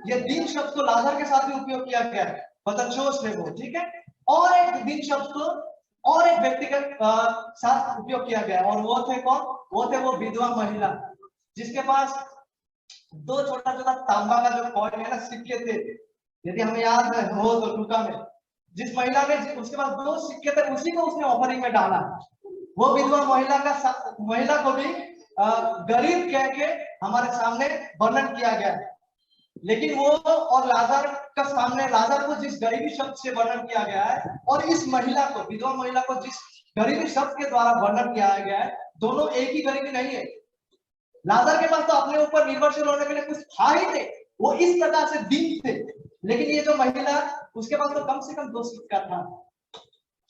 ये दीन शब्द को लाजर के साथ भी उपयोग किया गया है, पतरचोस ने वो, ठीक है। और एक दीन शब्द को और एक व्यक्ति के साथ उपयोग किया गया, और वो थे कौन? वो थे वो विधवा महिला, जिसके पास दो छोटा छोटा तांबा का जो कॉइन है ना, सिक्के थे, यदि हमें याद हो तो लूका में, जिस महिला ने उसके पास दो सिक्के थे, उसी को उसने ऑफरिंग में डाला। वो विधवा महिला को भी गरीब कह के हमारे सामने वर्णन किया गया। लेकिन वो और लाजर का सामने, लाजर को जिस गरीबी शब्द से वर्णन किया गया है और इस महिला को, विधवा महिला को जिस गरीबी शब्द के द्वारा वर्णन किया गया है, दोनों एक ही गरीबी नहीं है। लाजर के पास तो अपने ऊपर निर्भरशील होने के लिए कुछ था ही नहीं, वो इस प्रकार से दीन थे। लेकिन ये जो महिला, उसके पास तो कम से कम 2 सिक्का था।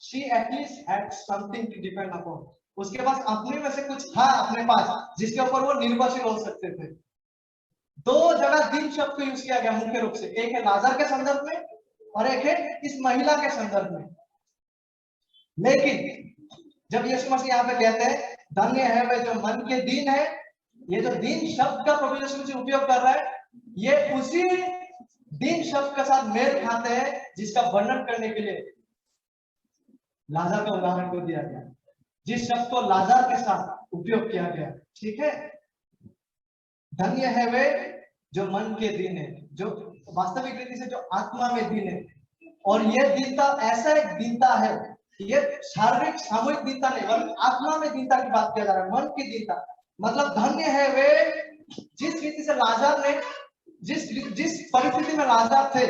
She at least had something to depend upon. उसके पास अपने में से कुछ था अपने पास, जिसके ऊपर वो निर्भरशील हो सकते थे। दो जगह दीन शब्द को यूज किया गया मुख्य रूप से, एक है लाजर के संदर्भ में और एक है इस महिला के संदर्भ में। लेकिन जब यीशु मसीह यहाँ पे कहते हैं धन्य है वे जो मन के दीन है, ये जो दीन शब्द का प्रभु यीशु मसीह उपयोग कर रहा है, ये उसी दीन शब्द के साथ मेल खाते हैं जिसका वर्णन करने के लिए लाजर का उदाहरण को दिया गया, जिस शब्द को लाजर के साथ उपयोग किया गया। ठीक है, धन्य है वे जो मन के दीन है, जो वास्तविक रीति से जो आत्मा में दीन है। और ये दीनता ऐसा एक दीनता है, ये शारीरिक सामूहिक दीनता नहीं, बल्कि आत्मा में दीनता की बात किया जा रहा है, मन की दीनता। मतलब धन्य है वे जिस रीति से लाजर ने, जिस परिस्थिति में लाजर थे,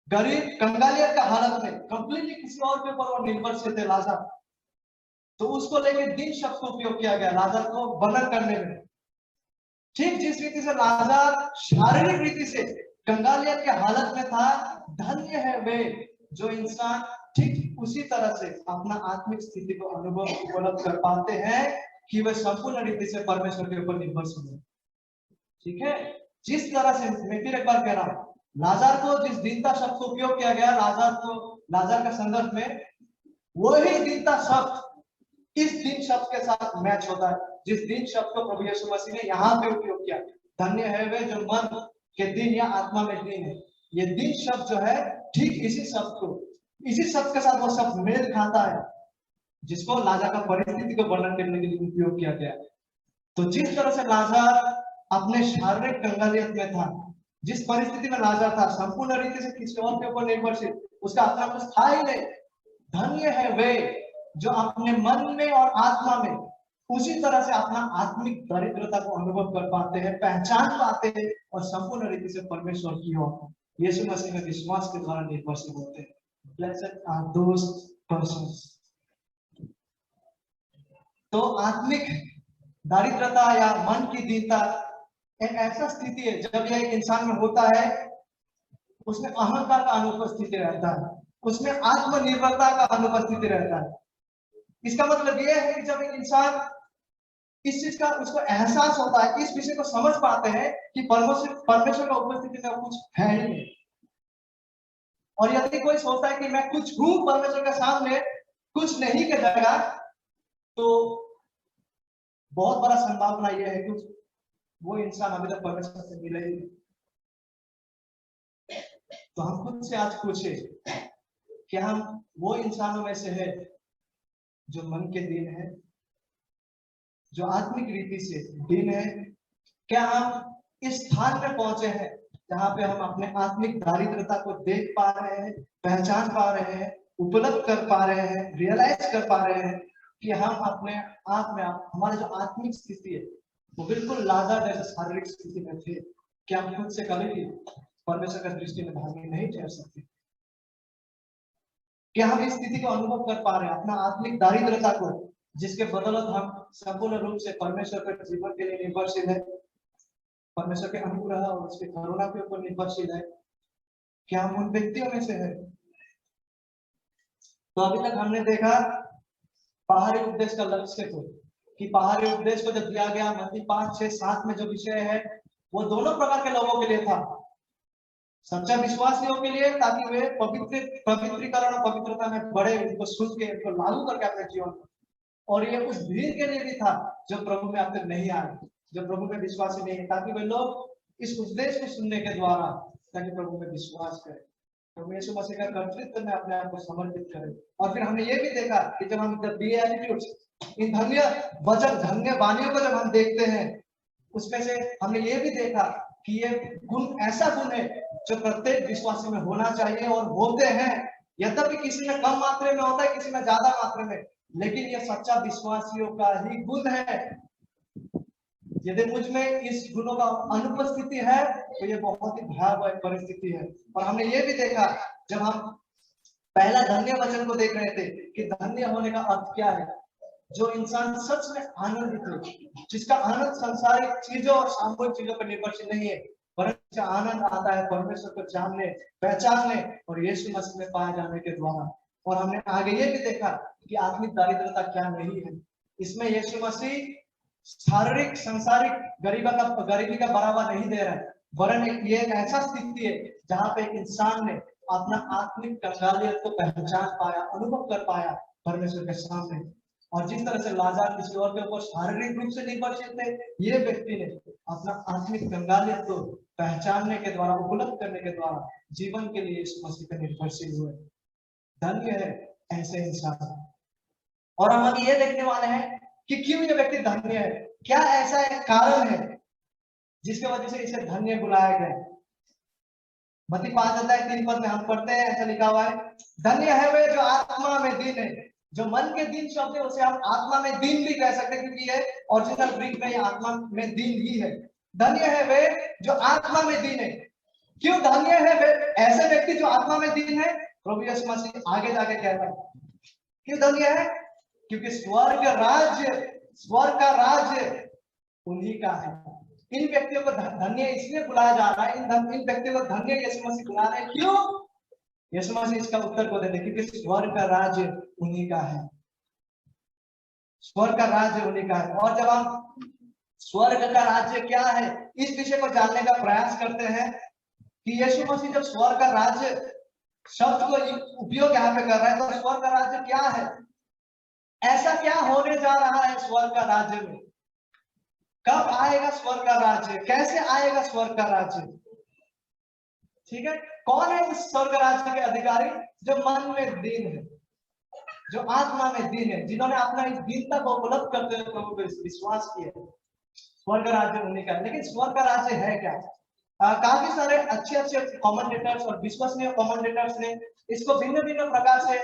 गरीब कंगालियत का हालत में, कंप्लीटली किसी और के ऊपर वो निर्भरशील थे लाजर, तो उसको लेकर दीन शब्द को उपयोग किया गया लाजर को वर्णन करने में। ठीक जिस रीति से लाजर शारीरिक रीति से कंगालियत के हालत में था, धन्य है वे जो इंसान ठीक उसी तरह से अपना आत्मिक स्थिति को अनुभव उपलब्ध कर पाते हैं कि वे संपूर्ण रीति से परमेश्वर के ऊपर निर्भरशील हैं। ठीक है, जिस तरह से मैं फिर एक बार कह रहा हूं, लाजर को जिस दीनता शब्द को उपयोग किया गया लाजर का संदर्भ में, वही दीनता शब्द इस दिन शब्द के साथ मैच होता है, जिस दिन शब्द को प्रभु यीशु मसीह ने यहाँ पे उपयोग किया। धन्य है वे जो मन के दिन या आत्मा में दिन है। ये दिन शब्द जो है ठीक इसी शब्द के साथ वो शब्द मेल खाता है जिसको लाजर का परिस्थिति को वर्णन करने के लिए उपयोग किया गया। तो जिस तरह से लाजर अपने शारीरिक कंगालियत में था, जिस परिस्थिति में लाजर था, संपूर्ण रीति से किसी और के ऊपर निर्भरशील, उसका अपना कुछ था ही नहीं। धन्य है वे जो अपने मन में और आत्मा में उसी तरह से अपना आत्मिक दरिद्रता को अनुभव कर पाते हैं, पहचान पाते हैं और संपूर्ण रीति से परमेश्वर की ओर यीशु मसीह में विश्वास के द्वारा निर्भरशील होते हैं। Blessed are those persons। तो आत्मिक दारिद्रता या मन की दीनता एक ऐसा स्थिति है जब यह एक इंसान में होता है, उसमें अहंकार का अनुपस्थिति रहता है, उसमें आत्मनिर्भरता का अनुपस्थिति रहता है। इसका मतलब यह है कि जब एक इंसान इस चीज का उसको एहसास होता है, इस विषय को समझ पाते हैं कि परमेश्वर का उपस्थिति में कुछ है ही नहीं, और यदि कोई सोचता है कि मैं कुछ हूं परमेश्वर के सामने कुछ नहीं के जगह, तो बहुत बड़ा संभावना यह है कि वो इंसान अभी तक परमेश्वर से मिले ही नहीं। तो हम खुद से आज पूछे कि हम वो इंसानों में से है जो मन के दिन है, जो आत्मिक रीति से दिन है? क्या हम इस स्थान पे पहुंचे हैं जहां पे हम अपने आत्मिक दारिद्रता को देख पा रहे हैं, पहचान पा रहे हैं, उपलब्ध कर पा रहे हैं, रियलाइज कर पा रहे हैं कि हम अपने आप में हमारी जो आत्मिक स्थिति है वो बिल्कुल लाजर जैसे शारीरिक स्थिति में थे? क्या हम खुद से कभी भी परमेश्वर की दृष्टि में भागी नहीं ठहर सकते? क्या हम इस स्थिति को अनुभव कर पा रहे हैं, अपना आत्मिक दारिद्रता को, जिसके बदौलत हम संपूर्ण रूप से परमेश्वर के जीवन के लिए निर्भरशील है, परमेश्वर के अनुग्रह और उसके करुणा के ऊपर निर्भरशील है? क्या हम उन व्यक्तियों में से है? तो अभी तक हमने देखा बाहरी उपदेश का लक्ष्य को, कि बाहरी उपदेश को जब दिया गया मत्ती 5, 6, 7 में जो विषय है वो दोनों प्रकार के लोगों के लिए था। सच्चा विश्वासियों के लिए, ताकि वे पवित्रीकरण और पवित्रता में बढ़े, उनको सुन के उनको लागू करके अपने जीवन में, और ये उस भीड़ के लिए भी था जो प्रभु में अब तक नहीं आए, जो प्रभु में विश्वासी नहीं है, ताकि वे लोग इस उपदेश को सुनने के द्वारा ताकि प्रभु में विश्वास करें, प्रभु यीशु मसीह का कर्तृत्व में अपने आप को समर्पित करें। और फिर हमने ये भी देखा कि जब हम इन धन्य वचन, धन्य वाणियों को जब हम देखते हैं, उसमें से हमने ये भी देखा कि ये गुण ऐसा गुण है जो प्रत्येक विश्वासी में होना चाहिए और होते हैं। यद्यपि किसी में कम मात्रा में होता है, किसी में ज्यादा मात्रा में, लेकिन ये सच्चा विश्वासियों का ही गुण है। यदि मुझ में इस गुणों का अनुपस्थिति है तो ये बहुत ही भयावह परिस्थिति है। और हमने ये भी देखा जब हम पहला धन्य वचन को देख रहे थे कि धन्य होने का अर्थ क्या है। जो इंसान सच में आनंदित है, जिसका आनंद सांसारिक चीजों और सामूहिक चीजों पर निर्भरशील नहीं है, परंतु आनंद आता है परमेश्वर को जानने, पहचानने और यीशु मसीह में पाए जाने के द्वारा। और हमने आगे ये भी देखा कि आत्मिक दारिद्रता क्या नहीं है। इसमें यीशु मसीह शारीरिक सांसारिक गरीबी का बढ़ावा नहीं दे रहा है, वरन ये एक ऐसा स्थिति है जहां पे एक इंसान ने अपना आत्मिक कंगालियत को पहचान पाया, अनुभव कर पाया परमेश्वर के सामने। और जिस तरह से लाजर किसी और के ऊपर शारीरिक रूप से निर्भरशील थे, ये व्यक्ति ने अपना आत्मिक कंगालियत को पहचानने के द्वारा, उपलब्ध करने के द्वारा जीवन के लिए यीशु मसीह पर निर्भरशील हुए। धन्य है ऐसे इंसान। और हम अभी ये देखने वाले हैं कि क्यों ये व्यक्ति धन्य है, क्या ऐसा एक कारण है जिसके वजह से इसे धन्य बुलाया गया। मत्ती 5:3 में हम पढ़ते हैं, ऐसा लिखा हुआ है, धन्य है वे जो आत्मा में दीन है। जो मन के दीन शब्द है उसे हम आत्मा में दीन भी कह सकते हैं, क्योंकि ये ओरिजिनल ग्रीक में आत्मा में दीन ही है। धन्य है वे जो आत्मा में दीन है। क्यों धन्य है वे ऐसे व्यक्ति जो आत्मा में दीन है? प्रभु यीशु मसीह आगे जाके कहता है क्यों धन्य है, क्योंकि स्वर्ग का राज्य उन्हीं का है। इन व्यक्तियों को धन्य इसलिए बुलाया जा रहा है, इन व्यक्तियों को धन्य यीशु मसीह बुला रहे हैं। क्यों? यीशु मसीह इसका उत्तर को देते, क्योंकि स्वर्ग का राज्य उन्हीं का है। स्वर्ग का राज्य उन्हीं का है। और जब हम स्वर्ग का राज्य क्या है, इस विषय को जानने का प्रयास करते हैं कि यीशु मसीह जब स्वर्ग का राज्य शब्द को उपयोग यहाँ पे कर रहा है, तो स्वर्ग का राज्य क्या है, ऐसा क्या होने जा रहा है स्वर्ग का राज्य में, कब आएगा स्वर्ग का राज्य, कैसे आएगा स्वर्ग का राज्य। ठीक है, कौन है इस स्वर्ग राज्य के अधिकारी, जो मन में दीन है, जो आत्मा में दीन है, जिन्होंने अपना इस दीनता को उपलब्ध करते हुए प्रभु को विश्वास किया। स्वर्ग राज्य उन्हीं का है। लेकिन स्वर्ग का राज्य है क्या? काफी सारे अच्छे कमेंटेटर्स और विश्वसनीय कमेंटेटर्स ने इसको भिन्न भिन्न प्रकार से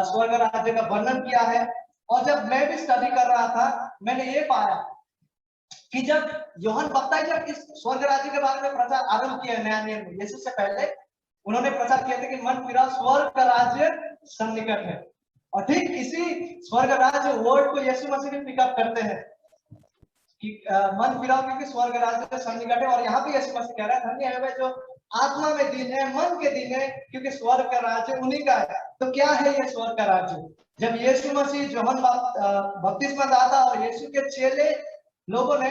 स्वर्ग राज्य का वर्णन किया है। और जब मैं भी स्टडी कर रहा था, मैंने ये पाया कि जब यूहन्ना बपतिस्ता इस स्वर्ग राज्य के बारे में प्रचार आरंभ किया नया नियम में, यीशु से पहले उन्होंने प्रचार किया था कि मन फिराओ, स्वर्ग का राज्य सन्निकट है। और ठीक इसी स्वर्ग राज्य वर्ड को यीशु मसीह भी पिकअप करते हैं कि मन फिराओ क्योंकि स्वर्ग राज्य सन्निकट है। और यहाँ पे यीशु मसीह कह रहा है, धन्य है वे जो आत्मा में दीन है, मन के दीन है, क्योंकि स्वर्ग का राज्य उन्हीं का है। तो क्या है ये स्वर्ग का राज्य? जब यीशु मसीह, यूहन्ना बपतिस्मा दाता और यीशु के चेले लोगों ने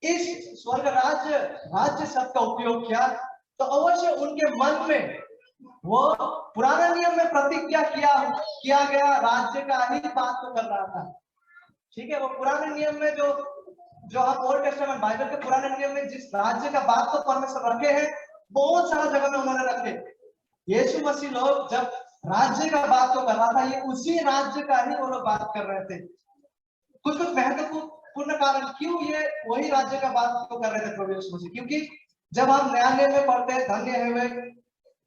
इस स्वर्ग राज्य शब्द का उपयोग किया, तो अवश्य उनके मन में वो पुराने नियम में प्रतिज्ञा किया गया राज्य का ही बात तो कर रहा था। ठीक है, वो पुराने नियम में जो हम ओल्ड टेस्टामेंट बाइबल के पुराने नियम में जिस राज्य का बात तो परमेश्वर रखे हैं, बहुत सारा जगह में उन्होंने रखे। यीशु मसीह लोग जब राज्य का बात तो कर रहा था, ये उसी राज्य का ही वो लोग बात कर रहे थे। कुछ महत्वपूर्ण कारण क्यों ये वही राज्य का बात तो कर रहे थे प्रभु यीशु मसीह, क्योंकि जब हम नया नियम में पढ़ते हैं, धन्य है वे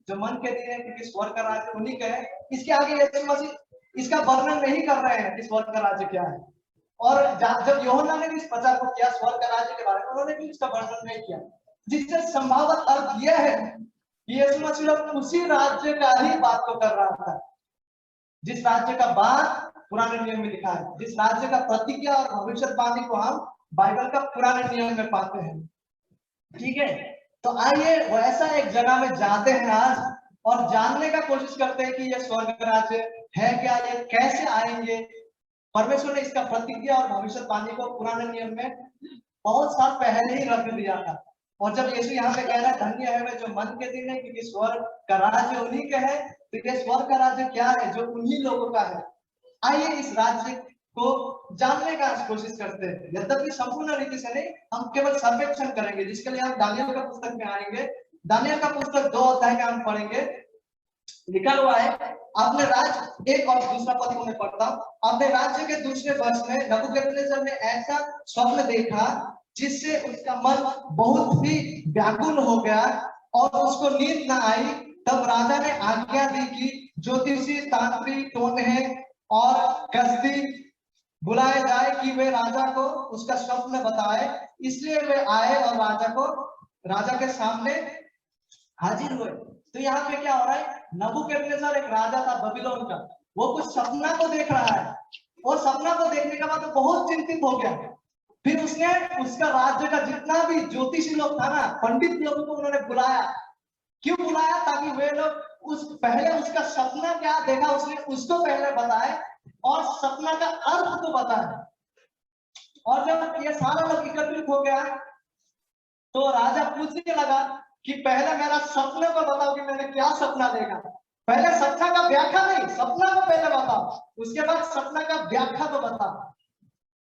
जो मन के दीन है, क्योंकि स्वर्ग का राज्य उन्हीं का है, इसके आगे यीशु मसीह इसका वर्णन नहीं कर रहे हैं कि स्वर्ग का राज्य क्या है। और जब यूहन्ना ने भी इस प्रचार को किया स्वर्ग का राज्य के बारे में, उन्होंने भी इसका वर्णन नहीं किया, जिससे संभावित अर्थ यह है कि यीशु मसीह उसी राज्य का ही बात को कर रहा था, जिस राज्य का बात पुराने नियम में लिखा है, जिस राज्य का प्रतिज्ञा और भविष्यवाणी को हम बाइबल का पुराने नियम में पाते हैं। ठीक है, तो आइए वैसा एक जगह में जाते हैं आज और जानने का कोशिश करते हैं कि ये स्वर्ग राज्य है क्या, ये कैसे आएंगे। परमेश्वर ने इसका प्रतिज्ञा और भविष्यवाणी को पुराने नियम में बहुत साल पहले ही रख दिया था। और जब यीशु यहाँ पे कह रहा है, धन्य है वे जो मन के दीन है, क्योंकि स्वर्ग का राज्य उन्हीं का है। तो ये स्वर्ग का राज्य क्या है जो उन्हीं लोगों का है? आइए इस राज्य को जानने का कोशिश करते हैं, यद्यपि संपूर्ण रीति से नहीं, हम केवल सर्वेक्षण करेंगे, जिसके लिए हम दानियल का पुस्तक में आएंगे। दानियल का पुस्तक 2 अध्याय का हम पढ़ेंगे। लिखा हुआ है, अपने राज्य, एक और दूसरा पद को मैं पढ़ता हूं। अपने राज्य के दूसरे वर्ष में नबूकदनेस्सर ने ऐसा स्वप्न देखा जिससे उसका मन बहुत ही व्याकुल हो गया और उसको नींद न आई। तब राजा ने आज्ञा दी कि ज्योतिषी, तांत्रिक, टोनहे और कसदी बुलाए जाए कि वे राजा को उसका स्वप्न बताए। इसलिए वे आए और राजा के सामने हाजिर हुए। तो यहाँ पे क्या हो रहा है, नबूकदनेस्सर एक राजा था बबीलोन का, वो कुछ सपना को देख रहा है। और सपना को देखने के बाद बहुत चिंतित हो गया। फिर उसने उसका राज्य का जितना भी ज्योतिषी लोग था ना, पंडित लोगों को उन्होंने बुलाया। क्यों बुलाया? ताकि वे लोग पहले उसका सपना क्या देखा उसने उसको पहले बताए और सपना का अर्थ को बताए। और जब ये सारा लोग एकत्रित हो गया तो राजा पूछने लगा कि पहले मेरा सपने को बताओ कि मैंने क्या सपना देखा। पहले सपना का व्याख्या नहीं, सपना को पहले बताओ, उसके बाद सपना का व्याख्या को बताओ।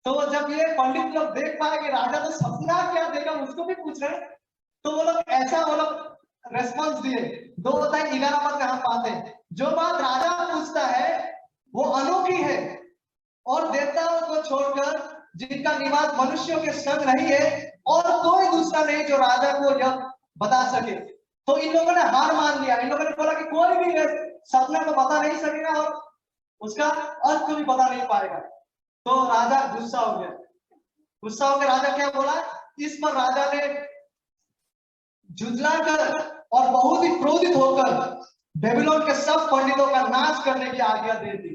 तो जब ये पंडित लोग देख पाए कि राजा तो सपना क्या देखा उसको भी पूछ रहे, तो वो लोग रेस्पॉन्स दिए। 2 अध्याय 11 पद में हम पाते हैं, जो बात राजा पूछता है वो अनोखी है और देवताओं को छोड़कर जिनका निवास मनुष्यों के संग नहीं है और कोई दूसरा नहीं जो राजा को यह बता सके। तो इन लोगों ने हार मान लिया। इन लोगों ने बोला कि कोई भी सपना को बता नहीं सकेगा और उसका अर्थ को भी बता नहीं पाएगा। तो राजा गुस्सा हो गया। राजा क्या बोला? इस पर राजा ने जुझलाकर और बहुत ही क्रोधित होकर बेबीलोन के सब पंडितों का नाश करने की आज्ञा दे दी।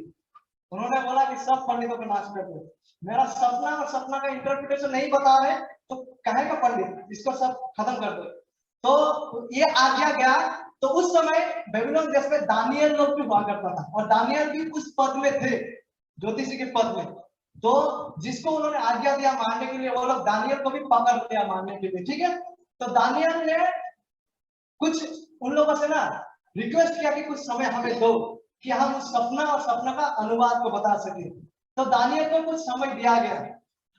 उन्होंने बोला कि सब पंडितों का नाश कर दो, मेरा सपना और सपना का इंटरप्रिटेशन नहीं बता रहे तो कहेगा पंडित, इसको सब खत्म कर दो। तो ये आज्ञा गया। तो उस समय बेबीलोन देश में दानियल लोग भी हुआ करता था और दानियल भी उस पद में थे, ज्योतिषी के पद में। तो जिसको उन्होंने आज्ञा दिया मारने के लिए, वो लोग दानियल को भी पकड़ लिया मारने के लिए, ठीक है। तो दानियल ने कुछ उन लोगों से ना रिक्वेस्ट किया कि कुछ समय हमें दो कि हम उस सपना और सपना का अनुवाद को बता सके। तो दानियल को कुछ समय दिया गया,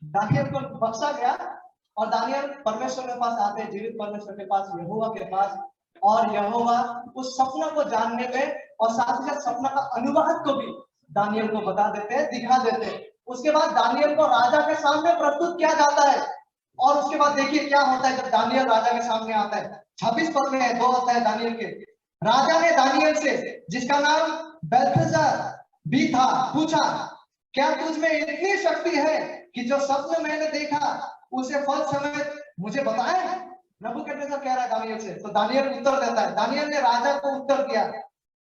दानियल को बख्शा गया, और दानियल परमेश्वर के पास आते हैं, जीवित परमेश्वर के पास, यहोवा के पास, और यहोवा उस सपना को जानने में और साथ ही साथ सपना का अनुवाद को भी दानियल को बता देते हैं, दिखा देते हैं। उसके बाद दानियल को राजा के सामने प्रस्तुत किया जाता है, और उसके बाद देखिए क्या होता है जब दानियल राजा के सामने आता है। 26 पद में है, 2 होता है दानियल के। राजा ने दानियल से, जिसका नाम बेल्तशस्सर भी था, पूछा, क्या तुझ में इतनी शक्ति है कि जो सपने मैंने देखा उसे फल समेत मुझे बताए? नबूकदनेस्सर कह रहा है दानियल से। तो दानियल उत्तर देता है, दानियल ने राजा को उत्तर दिया,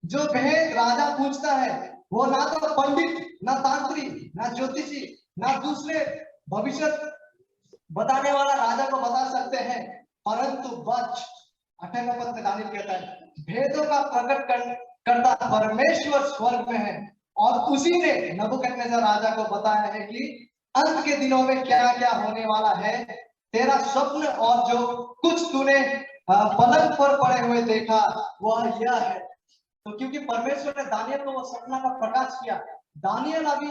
जो भेद राजा पूछता है वो ना तो पंडित, ना तांत्रिक, ना ज्योतिषी, ना दूसरे भविष्य बताने वाला राजा को बता सकते हैं, परंतु वच 18वें पद में दानियल कहता है, भेदों का प्रकट करता परमेश्वर स्वर्ग में है, और उसी ने नबूकदनेस्सर राजा को बताया है कि अंत के दिनों में क्या क्या होने वाला है। तेरा स्वप्न और जो कुछ तूने पलंग पर पड़े हुए देखा वह यह है। तो क्योंकि परमेश्वर ने दानियल को वो सपना का प्रकाश किया, दानियल अभी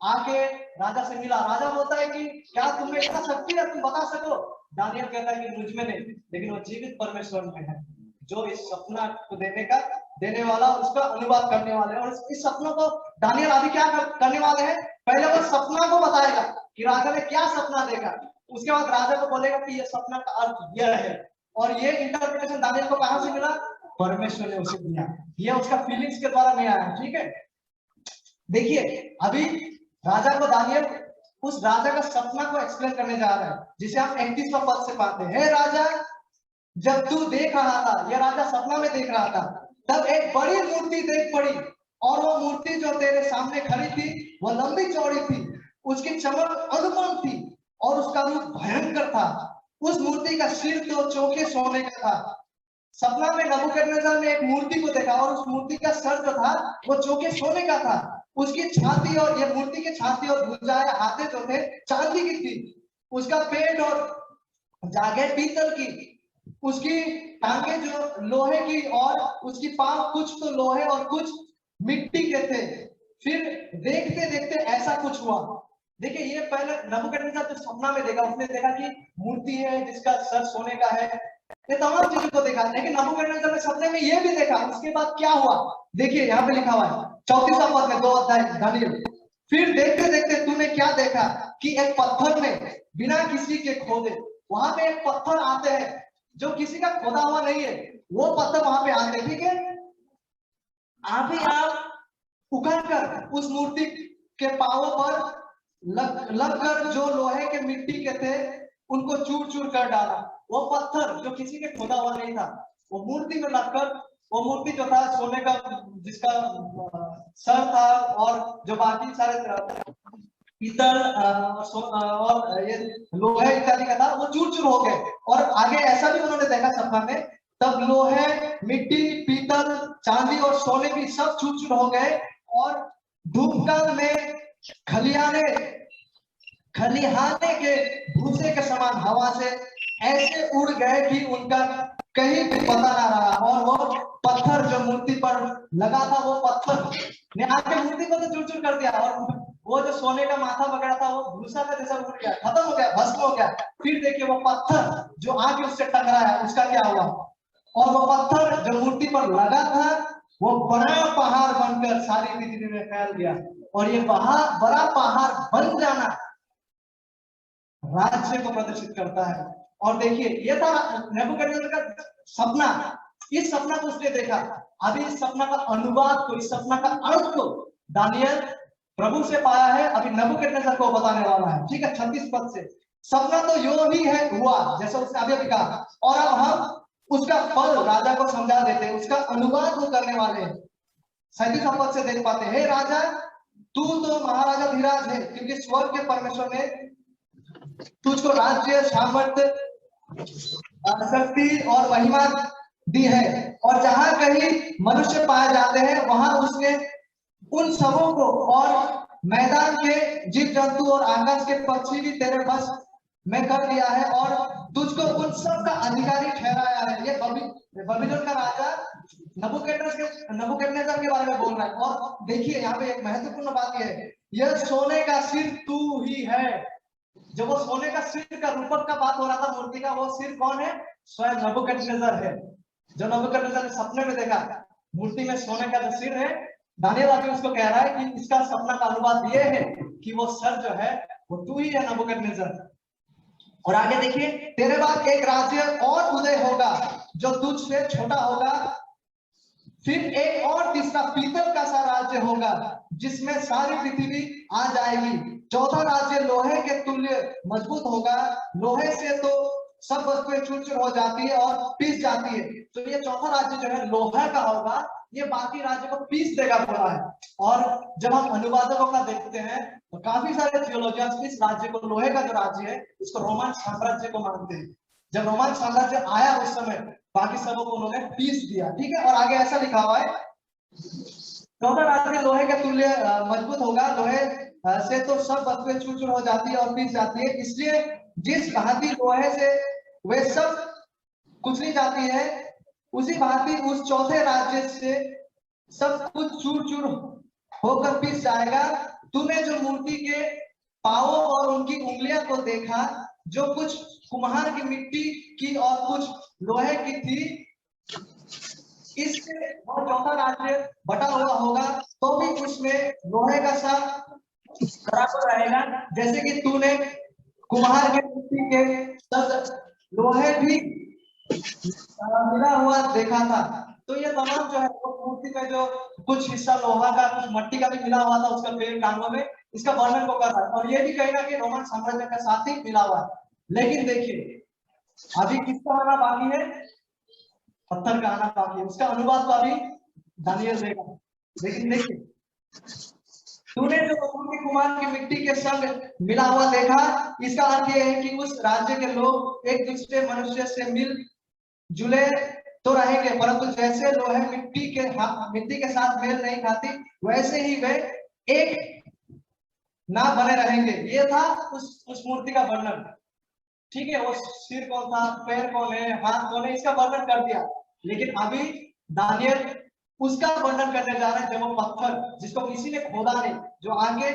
आके राजा से मिला। राजा बोलता है कि क्या तुम्हें इतना शक्ति है, तुम बता सको? दानियल कहता है कि मुझ में नहीं, लेकिन वो जीवित परमेश्वर में है, जो इस सपना को देने वाला, उसका अनुवाद करने वाले। और इस सपनों को दानियल अभी क्या करने वाले हैं? पहले वो सपना को बताएगा कि राजा ने क्या सपना देखा, उसके बाद राजा को बोलेगा कि ये सपना का अर्थ यह है, और ये इंटरप्रिटेशन दानियल को कहां से मिला? परमेश्वर ने उसे दिया, ये उसका फीलिंग्स के द्वारा नहीं आया, ठीक है। देखिए अभी राजा को दानियल उस राजा का सपना को एक्सप्लेन करने जा रहा है, जिसे हम 31वां पद से पाते हैं। हे राजा, जब तू देख रहा था, यह राजा सपना में देख रहा था, तब एक बड़ी मूर्ति देख पड़ी, और वो मूर्ति जो तेरे सामने खड़ी थी वह लंबी चौड़ी थी, उसकी चमक अनुपम थी और उसका रूप भयंकर था। उस मूर्ति का सिर तो चौके सोने का था। सपना में नबूकदनेस्सर ने एक मूर्ति को देखा, और उस मूर्ति का सर जो था वो चौके सोने का था। उसकी छाती और ये मूर्ति की छाती और भुजाएं, हाथे जो थे चांदी की थी। उसका पेट और जांघें पीतल की, उसकी टांगे जो लोहे की, और उसकी पांव कुछ तो लोहे और कुछ मिट्टी के थे। फिर देखते देखते ऐसा कुछ हुआ। देखिए ये पहले नबूकदनेस्सर जो सपना में देखा, उसने देखा कि मूर्ति है जिसका सर सोने का है, ये तमाम चीजों को देखा, लेकिन नबूकदनेस्सर ने सपने में ये भी देखा। उसके बाद क्या हुआ देखिए, यहाँ पे लिखा हुआ है 34वां पद में, 2 अध्याय दानियल। फिर देखते देखते तूने क्या देखा कि एक पत्थर में बिना किसी के खोदे, वहां पे एक पत्थर आते हैं जो किसी का खोदा हुआ नहीं है, वो पत्थर वहां पे आते हैं, ठीक है। अभी आप उखाड़कर उस मूर्ति के पांवों पर लगकर जो लोहे के मिट्टी के थे उनको चूर चूर कर डाला। वो पत्थर जो किसी के खोदा हुआ नहीं था, वो मूर्ति में लगकर, वो मूर्ति जो था सोने का, जिसका सर था और जो बाकी सारे पीतल और ये लोहे इत्यादि का था, वो चूर चूर हो गए। और आगे ऐसा भी उन्होंने देखा सपना में, तब लोहे, मिट्टी, पीतल, चांदी और सोने भी सब चूर चूर हो गए, और धूपकाल में खलिहाने के भूसे के समान हवा से ऐसे उड़ गए कि उनका कहीं भी पता ना रहा। और वो पत्थर जो मूर्ति पर लगा था, वो पत्थर ने आके मूर्ति को तो चूर चूर कर दिया, और वो जो सोने का माथा वगैरह था वो भूसा का जैसा उड़ गया, खत्म हो गया, भस्म हो गया। फिर देखिए वो पत्थर जो आके उससे टकराया, उसका क्या हुआ? और वो पत्थर जो मूर्ति पर लगा था वो बड़ा पहाड़ बनकर सारी पृथ्वी में फैल गया। और ये बड़ा पहाड़ बन जाना राज्य को प्रदर्शित करता है। और देखिए ये था नबूकदनेस्सर का सपना। इस सपना को उसने देखा। अभी इस सपना का अनुवाद को, इस सपना का अर्थ को दानियल प्रभु से पाया है, अभी नबूकदनेस्सर को बताने वाला है, ठीक है। 36 पद से, सपना तो यो ही है हुआ जैसा उसने अभी कहा, और अब हम उसका फल राजा को समझा देते हैं, उसका अनुवाद वो करने वाले हैं। 37 पद से देख पाते हैं, हे राजा, तू तो महाराजा धीराज है, क्योंकि स्वर्ग के परमेश्वर ने तुझको राज्य, सामर्थ्य, शक्ति और महिमा दी है, और जहां कहीं मनुष्य पाए जाते हैं वहां उसने उन सबों को और मैदान के जीव जंतु और आकाश के पक्षी भी तेरे बस में कर दिया है और तुझको उन सब का अधिकारी ठहराया है। ये बबीलोन का राजा नबूकदनेस्सर के बारे में बोल रहा है। और देखिए यहाँ पे एक महत्वपूर्ण बात यह है, यह सोने का सिर तू ही है। जब वो सोने का सिर का रूपक का बात हो रहा था मूर्ति का, वो सिर कौन है? स्वयं नबूकदनेस्सर है। जो नबूकदनेस्सर ने सपने में देखा मूर्ति में सोने का जो सिर है, दानियल आके उसको कह रहा है कि इसका सपना का अनुवाद ये है कि वो सर जो है वो तू ही है नबूकदनेस्सर। और आगे देखिए, तेरे बाद एक राज्य और उदय होगा जो तुझ से छोटा होगा, फिर एक और तीसरा पीतल का सा राज्य होगा जिसमें सारी पृथ्वी आ जाएगी। चौथा राज्य लोहे के तुल्य मजबूत होगा, लोहे से तो सब वस्तुएं चूर चूर हो जाती है और पीस जाती है। तो ये चौथा राज्य जो है लोहा का होगा, ये बाकी राज्य को पीस देगा बोला है। और जब हम अनुवादकों का देखते हैं तो काफी सारे थियोलॉजियंस इस राज्य को, लोहे का जो राज्य है, इसको रोमन साम्राज्य को मानते हैं। जब रोमन साम्राज्य आया उस समय बाकी सबों को उन्होंने पीस दिया। ठीक है, और आगे ऐसा लिखा हुआ है, चौथा राज्य लोहे के तुल्य मजबूत होगा, लोहे से तो सब वस्तुएं चूर चूर हो जाती है और पीस जाती है, इसलिए जिस भांति लोहे से वे सब कुचली जाती है, उसी भांति उस चौथे राज्य से सब कुछ चूर चूर होकर पीस जाएगा। तूने जो मूर्ति के पांवों और उनकी उंगलियां को देखा, जो कुछ कुम्हार की मिट्टी की और कुछ लोहे की थी, इससे वह चौथा राज्य बटा हुआ होगा, तो भी उसमें लोहे का सा बराबर रहेगा, जैसे कि तूने कुम्हार के मिट्टी के सब लोहे भी मिला हुआ देखा था। तो ये तमाम जो है मूर्ति में जो कुछ हिस्सा लोहा का, कुछ मट्टी का भी मिला हुआ था उसका पेड़ टांगों में, इसका वर्णन को कर रहा है। और ये भी कहीं ना कहीं रोमन साम्राज्य के साथ ही मिला हुआ है। लेकिन देखिए अभी किसका आना बाकी है? पत्थर का आना बाकी है। उसका अनुवाद तो अभी दानियल देगा। लेकिन देखिए, तूने जो मूर्ति कुम्हार की मिट्टी के संग मिला हुआ देखा, इसका अर्थ यह है कि उस राज्य के लोग एक दूसरे मनुष्य से मिल जुले तो रहेंगे, परंतु जैसे लोहे मिट्टी के साथ मेल नहीं खाती, वैसे ही वे एक ना बने रहेंगे। ये था उस मूर्ति का वर्णन। ठीक है, वो सिर कौन था, पैर कौन है, हाथ कौन है, इसका वर्णन कर दिया। लेकिन अभी दानियल उसका वर्णन करने जा रहे हैं, जब वो पत्थर जिसको किसी ने खोदा नहीं, जो आगे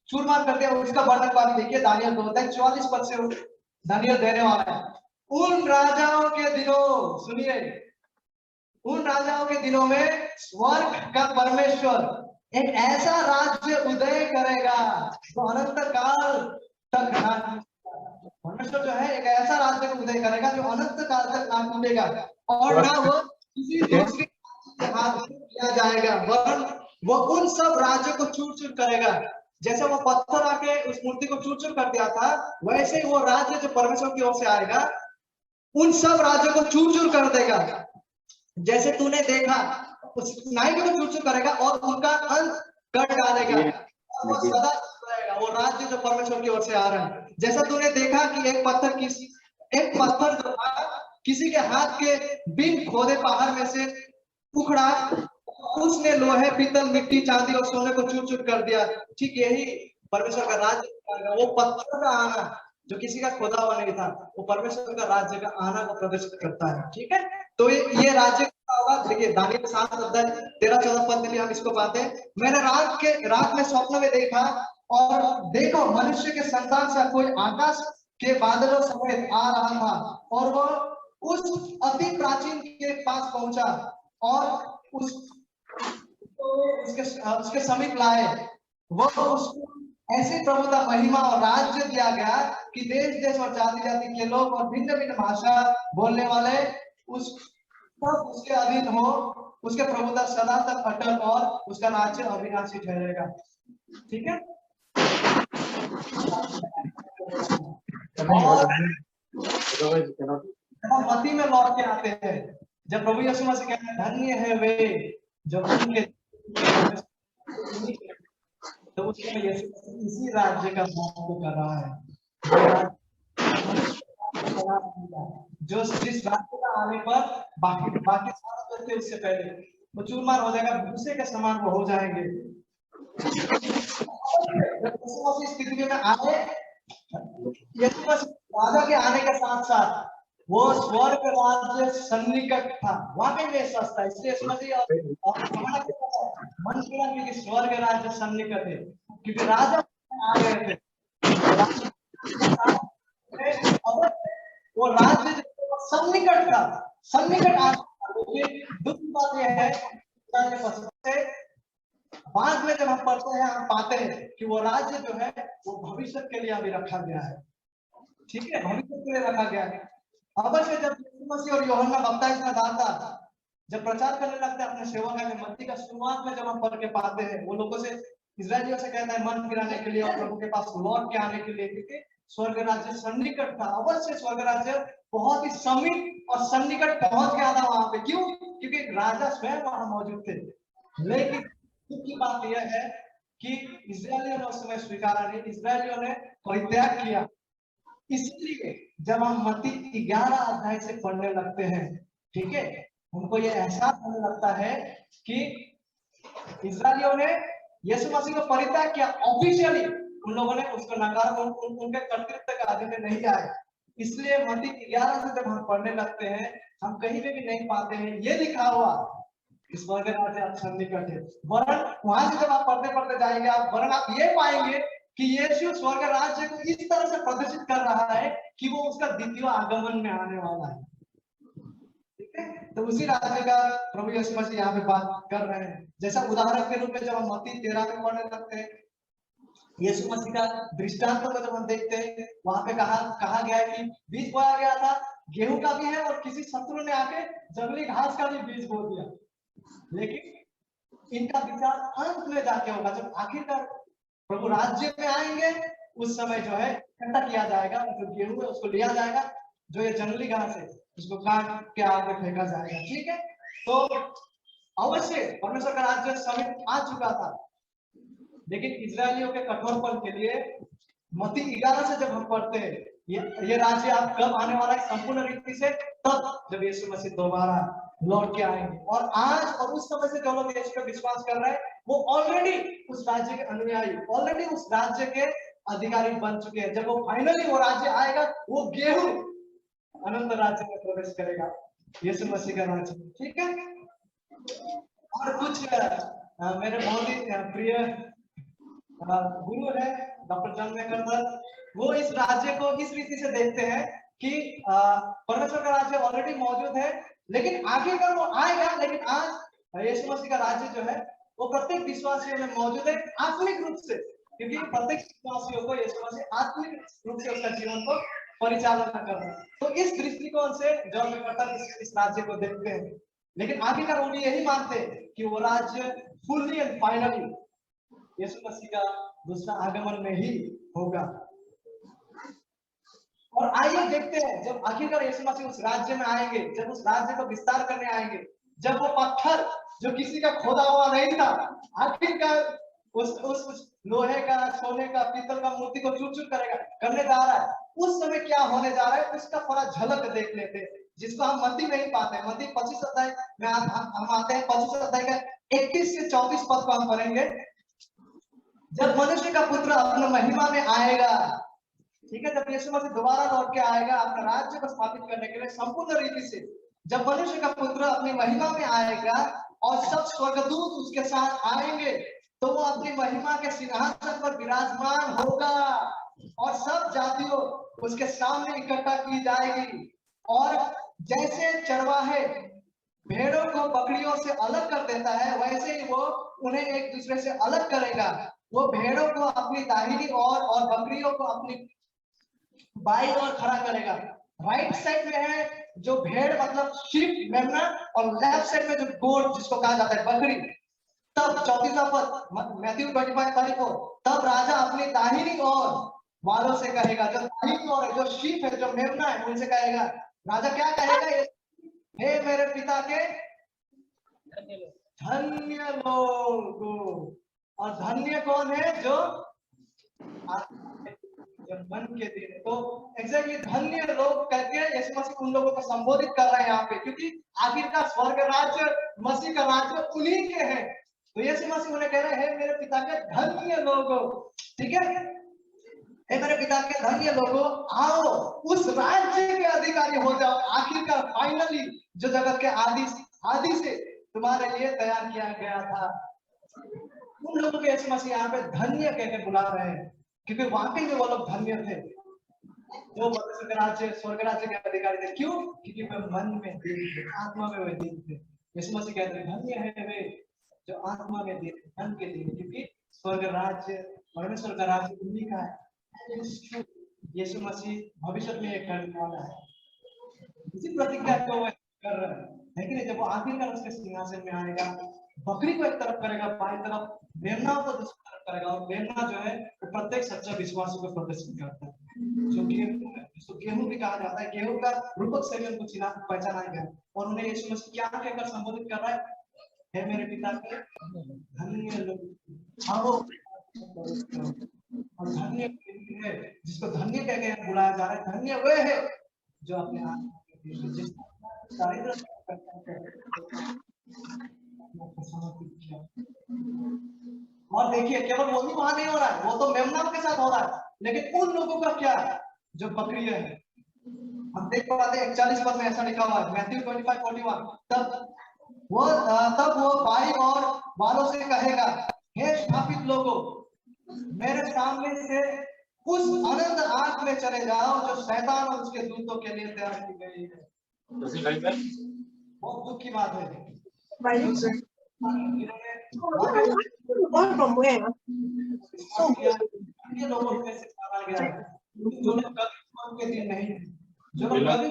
चूरमार कर दिया, उसका वर्णन को अभी देखिए दानियल 2:44 पद से दानियल देने वाला है। उन राजाओं के दिनों, सुनिए, उन राजाओं के दिनों में स्वर्ग का परमेश्वर एक ऐसा राज्य उदय करेगा जो अनंत काल तक परमेश्वर जो है एक ऐसा राज्य को उदय करेगा जो अनंत काल तक ना टूटेगा और ना वो किसी दूसरे के हाथ में किया जाएगा, वरन वो उन सब राज्यों को चूर चूर करेगा। जैसे वो पत्थर आके उस मूर्ति को चूर चूर कर दिया था, वैसे ही वो राज्य जो परमेश्वर की ओर से आएगा उन सब राज्यों को चूर चूर कर देगा। जैसे तूने देखा, उस नाइट को चूर चूर करेगा और उनका अंत कर डालेगा और वो सदा रहेगा, वो राज्य जो परमेश्वर की ओर से आ रहा है। जैसा तूने देखा कि एक पत्थर जो था किसी के हाथ के बिन खोदे पहाड़ में से उखड़ा, उसने लोहे, पीतल, मिट्टी, चांदी और सोने को चूर चूर कर दिया। ठीक यही परमेश्वर का राज्य, वो पत्थर का आना जो किसी का खोदा हुआ नहीं था, वो परमेश्वर का राज्य का आना को प्रदर्शित करता है। ठीक है, तो ये राज्य क्या होगा? देखिए दानियल 7:13-14 पद में भी हम इसको पाते हैं। मैंने रात में स्वप्न में देखा और देखो मनुष्य के संतान सा कोई आकाश के बादलों समेत आ रहा था और वह उस अति प्राचीन के पास पहुंचा और उसके समीप लाए। वह उसको ऐसी प्रभुता, महिमा और राज्य दिया गया कि देश देश और जाति जाति के लोग और भिन्न भिन्न भाषा बोलने वाले उसके अधीन हो। उसके प्रभुता सदा तक अटल और उसका राज्य अविनाशी ठहरेगा। ठीक है, और मती में लौट के आते हैं, जब प्रभु यीशु मसीह कहते हैं धन्य है वे जो उनके, तो उसमें यीशु मसीह इसी राज्य का बात कर रहा है जो जिस राज्य का आने पर बाकी सारे व्यक्ति उससे पहले वो चूरमार हो जाएगा, भूसे के समान वो हो जाएंगे। जब यीशु मसीह इस पृथ्वी में आए, यीशु मसीह राजा के आने के साथ साथ वो स्वर्ग राज्य सन्निकट था, वहां पे विश्वास था। इसलिए यीशु मसीह और मन किया क्योंकि स्वर्ग राज्य सन्निकट है, क्योंकि राजा आ गए थे। वो राज्य सन्निकट था, सन्निकट आ गया। दुख की बात यह है बाद में जब हम पढ़ते हैं, हम पाते हैं कि वो राज्य जो है वो भविष्य के लिए अभी रखा गया है। ठीक है, भविष्य के लिए रखा गया है। अवश्य जब यीशु मसीह और यूहन्ना बपतिस्मा दाता जब प्रचार करने लगते हैं अपने सेवा का, मत्ती का शुरुआत में जब हम पढ़ के पाते हैं, वो लोगों से, इजरायलियों से कहता है मन फिराने के लिए और प्रभु के पास लौट के आने के लिए, क्योंकि स्वर्ग राज्य सन्निकट था। अवश्य स्वर्ग राज्य बहुत ही समीप और सन्निकट पहुंच गया था वहां पे। क्यों? क्योंकि राजा स्वयं वहां मौजूद थे। लेकिन की बात यह है कि इजरायलियों ने उस समय स्वीकारा नहीं, इजरायलियों ने परित्याग किया। इसलिए जब हम मत्ती 11 अध्याय से पढ़ने लगते हैं, ठीक है, उनको यह एहसास होने लगता है कि इजरायलियों ने यीशु मसीह को परित्याग किया ऑफिशियली, उन लोगों ने उसको नकारा, उनके कर्तृत्व के अधीन में नहीं आए। इसलिए मत्ती 11 से जब हम पढ़ने लगते हैं, हम कहीं पे भी नहीं पाते हैं ये लिखा हुआ स्वर्ग राज्य सन्निकट है। वरन वहां से जब आप पढ़ते पढ़ते जाएंगे, आप वरन आप ये पाएंगे कि यीशु स्वर्ग राज्य को इस तरह से प्रदर्शित कर रहा है कि वो उसका द्वितीय आगमन में आने वाला है। ठीक है, तो उसी राज्य का प्रभु यीशु मसीह यहाँ पे बात कर रहे हैं। जैसा उदाहरण के रूप में जब हम मत्ती 13 में पढ़ने लगते हैं, यीशु मसीह का दृष्टांत को जब हम देखते हैं, वहां पे कहा गया है कि बीज बोया गया था, गेहूं का भी है, और किसी शत्रु ने आके जंगली घास का भी बीज बो दिया। लेकिन इनका विचार अंत में जाके होगा, जब आखिरकार प्रभु राज्य में आएंगे, उस समय जो है इकट्ठा किया जाएगा, जो गेहूं है उसको लिया जाएगा, जो ये जंगली घास है उसको काट के आग में फेंका जाएगा। ठीक है, तो अवश्य परमेश्वर का राज्य समय आ चुका था। लेकिन इजरायलियों के कठोरपन के लिए मत्ती 11 से जब हम पढ़ते हैं, ये राज्य आप कब आने वाला है संपूर्ण रीति से, तब जब यीशु मसीह दोबारा लौट के आएंगे। और आज और उस समय से जो लोग यीशु पे विश्वास कर रहे हैं, वो ऑलरेडी उस राज्य के अनुयायी, ऑलरेडी उस राज्य के अधिकारी बन चुके हैं। जब वो फाइनली वो राज्य आएगा, वो गेहूं अनंत राज्य में प्रवेश करेगा, यीशु मसीह का राज्य। ठीक है, और कुछ मेरे बहुत ही प्रिय गुरु है डॉक्टर जॉन मैकआर्थर, वो इस राज्य को इस रीति से देखते हैं कि परमेश्वर का राज्य ऑलरेडी मौजूद है, लेकिन आखिरकार वो आएगा। लेकिन आज यीशु मसीह का राज्य जो है वो प्रत्येक विश्वासियों में मौजूद है आत्मिक रूप से, क्योंकि प्रत्येक विश्वासियों को यीशु मसीह आत्मिक रूप से उसका जीवन को परिचालन कर रहे हैं। तो इस दृष्टिकोण से जॉन मैकआर्थर इस राज्य को देखते हैं। लेकिन आखिरकार वो यही मानते हैं कि वो राज्य फुल्ली एंड फाइनली यीशु मसीह का दूसरा आगमन में ही होगा। और आइए देखते हैं, जब आखिरकार यीशु मसीह उस राज्य में आएंगे, जब उस राज्य को विस्तार करने आएंगे, जब वो पत्थर जो किसी का खोदा हुआ नहीं था, आखिरकार उस लोहे का, सोने का, पीतल का मूर्ति को चूर चूर करने जा रहा है, उस समय क्या होने जा रहा है उसका थोड़ा झलक देख लेते हैं, जिसको हम मत्ती में ही पाते हैं। मत्ती 25 अध्याय में हम आते हैं, 25 अध्याय का 21 से 24 पद को हम पढ़ेंगे। जब मनुष्य का पुत्र अपने महिमा में आएगा, ठीक है, जब यीशु मसीह दोबारा लौट के आएगा अपने राज्य को स्थापित करने के लिए संपूर्ण रीति से, जब मनुष्य का पुत्र अपनी महिमा में आएगा और सब स्वर्गदूत उसके साथ आएंगे, तो वो अपनी महिमा के सिंहासन पर विराजमान होगा और सब जातियों उसके सामने इकट्ठा की जाएगी। और जैसे चरवाहे भेड़ों को बकरियों से अलग कर देता है, वैसे ही वो उन्हें एक दूसरे से अलग करेगा। वो भेड़ों को अपनी दाहिनी ओर और बकरियों को अपनी बाईं ओर खड़ा करेगा। राइट साइड में है जो भेड़ मतलब शीप मेमना, और लेफ्ट साइड में जो गोट जिसको कहा जाता है बकरी। तब 34वां पद मैथ्यू 25:34, तब राजा अपनी दाहिनी ओर वालों से कहेगा, जो दाहिनी ओर है, जो शीप है, जो मेमना है, उनसे कहेगा, राजा क्या कहेगा, हे मेरे पिता के धन्य लोग। और धन्य कौन है, जो मन के दिन। तो एग्जैक्टली धन्य लोग कहते हैं यीशु मसीह उन लोगों को संबोधित कर रहे हैं यहाँ पे, क्योंकि आखिरकार स्वर्ग राज्य, मसीह का राज्य उन्हीं के हैं तो यीशु मसीह उन्हें कह रहे हैं, मेरे पिता के धन्य लोगों, ठीक है, हे मेरे पिता के धन्य लोगों, आओ उस राज्य के अधिकारी हो जाओ। आखिरकार फाइनली जो जगत के आदि से तुम्हारे लिए तैयार किया गया था, उन लोगों को यीशु मसीह यहाँ पे धन्य कहकर बुला रहे हैं, क्योंकि वाकई में वो लोग धन्य थे जो स्वर्ग राज्य के अधिकारी थे। क्यों? क्योंकि वे मन में दीन थे, आत्मा में वे दीन थे। यीशु मसीह कहते हैं धन्य है वे जो आत्मा में दीन, मन के दीन, क्योंकि स्वर्ग राज्य, परमेश्वर का राज्य उन्हीं का है। यीशु मसीह भविष्य में ये करने वाला है, इसी प्रतिज्ञा को वो कर रहे हैं। लेकिन जब वो आखिरकार उसके सिंहासन में आएगा, बकरी को एक तरफ करेगा, बाई तरफ मेमना को दूसरी तरफ करेगा, और मेमना जो है वो प्रत्येक सच्चा विश्वास को प्रदर्शित करता है। जो गेहूं है, जिसको गेहूं भी कहा जाता है, गेहूं का रूपक से भी उनको चिन्ह पहचाना गया। और उन्हें यीशु मसीह क्या कहकर संबोधित कर रहा है? हे मेरे पिता के धन्य लोग, आओ और धन्य है जिसको धन्य कह के बुलाया जा रहा है। धन्य वे है जो अपने आप और देखिए, केवल वही वहां नहीं हो रहा है, वो तो मेमना के साथ हो रहा है, लेकिन उन लोगों का क्या है जो बकरी है। हम देख पाते हैं 41 पद में ऐसा लिखा हुआ है, मैथ्यू 25:41, तब वो भाई और बालों से कहेगा, हे श्रापित लोगों, मेरे सामने से उस अनंत आग में चले जाओ जो शैतान और उसके दूतों के लिए तैयार की गई है। बहुत दुख की बात है। ये लोगों में से मारा गया है जो लोग कभी के दिन नहीं, जो लोग कभी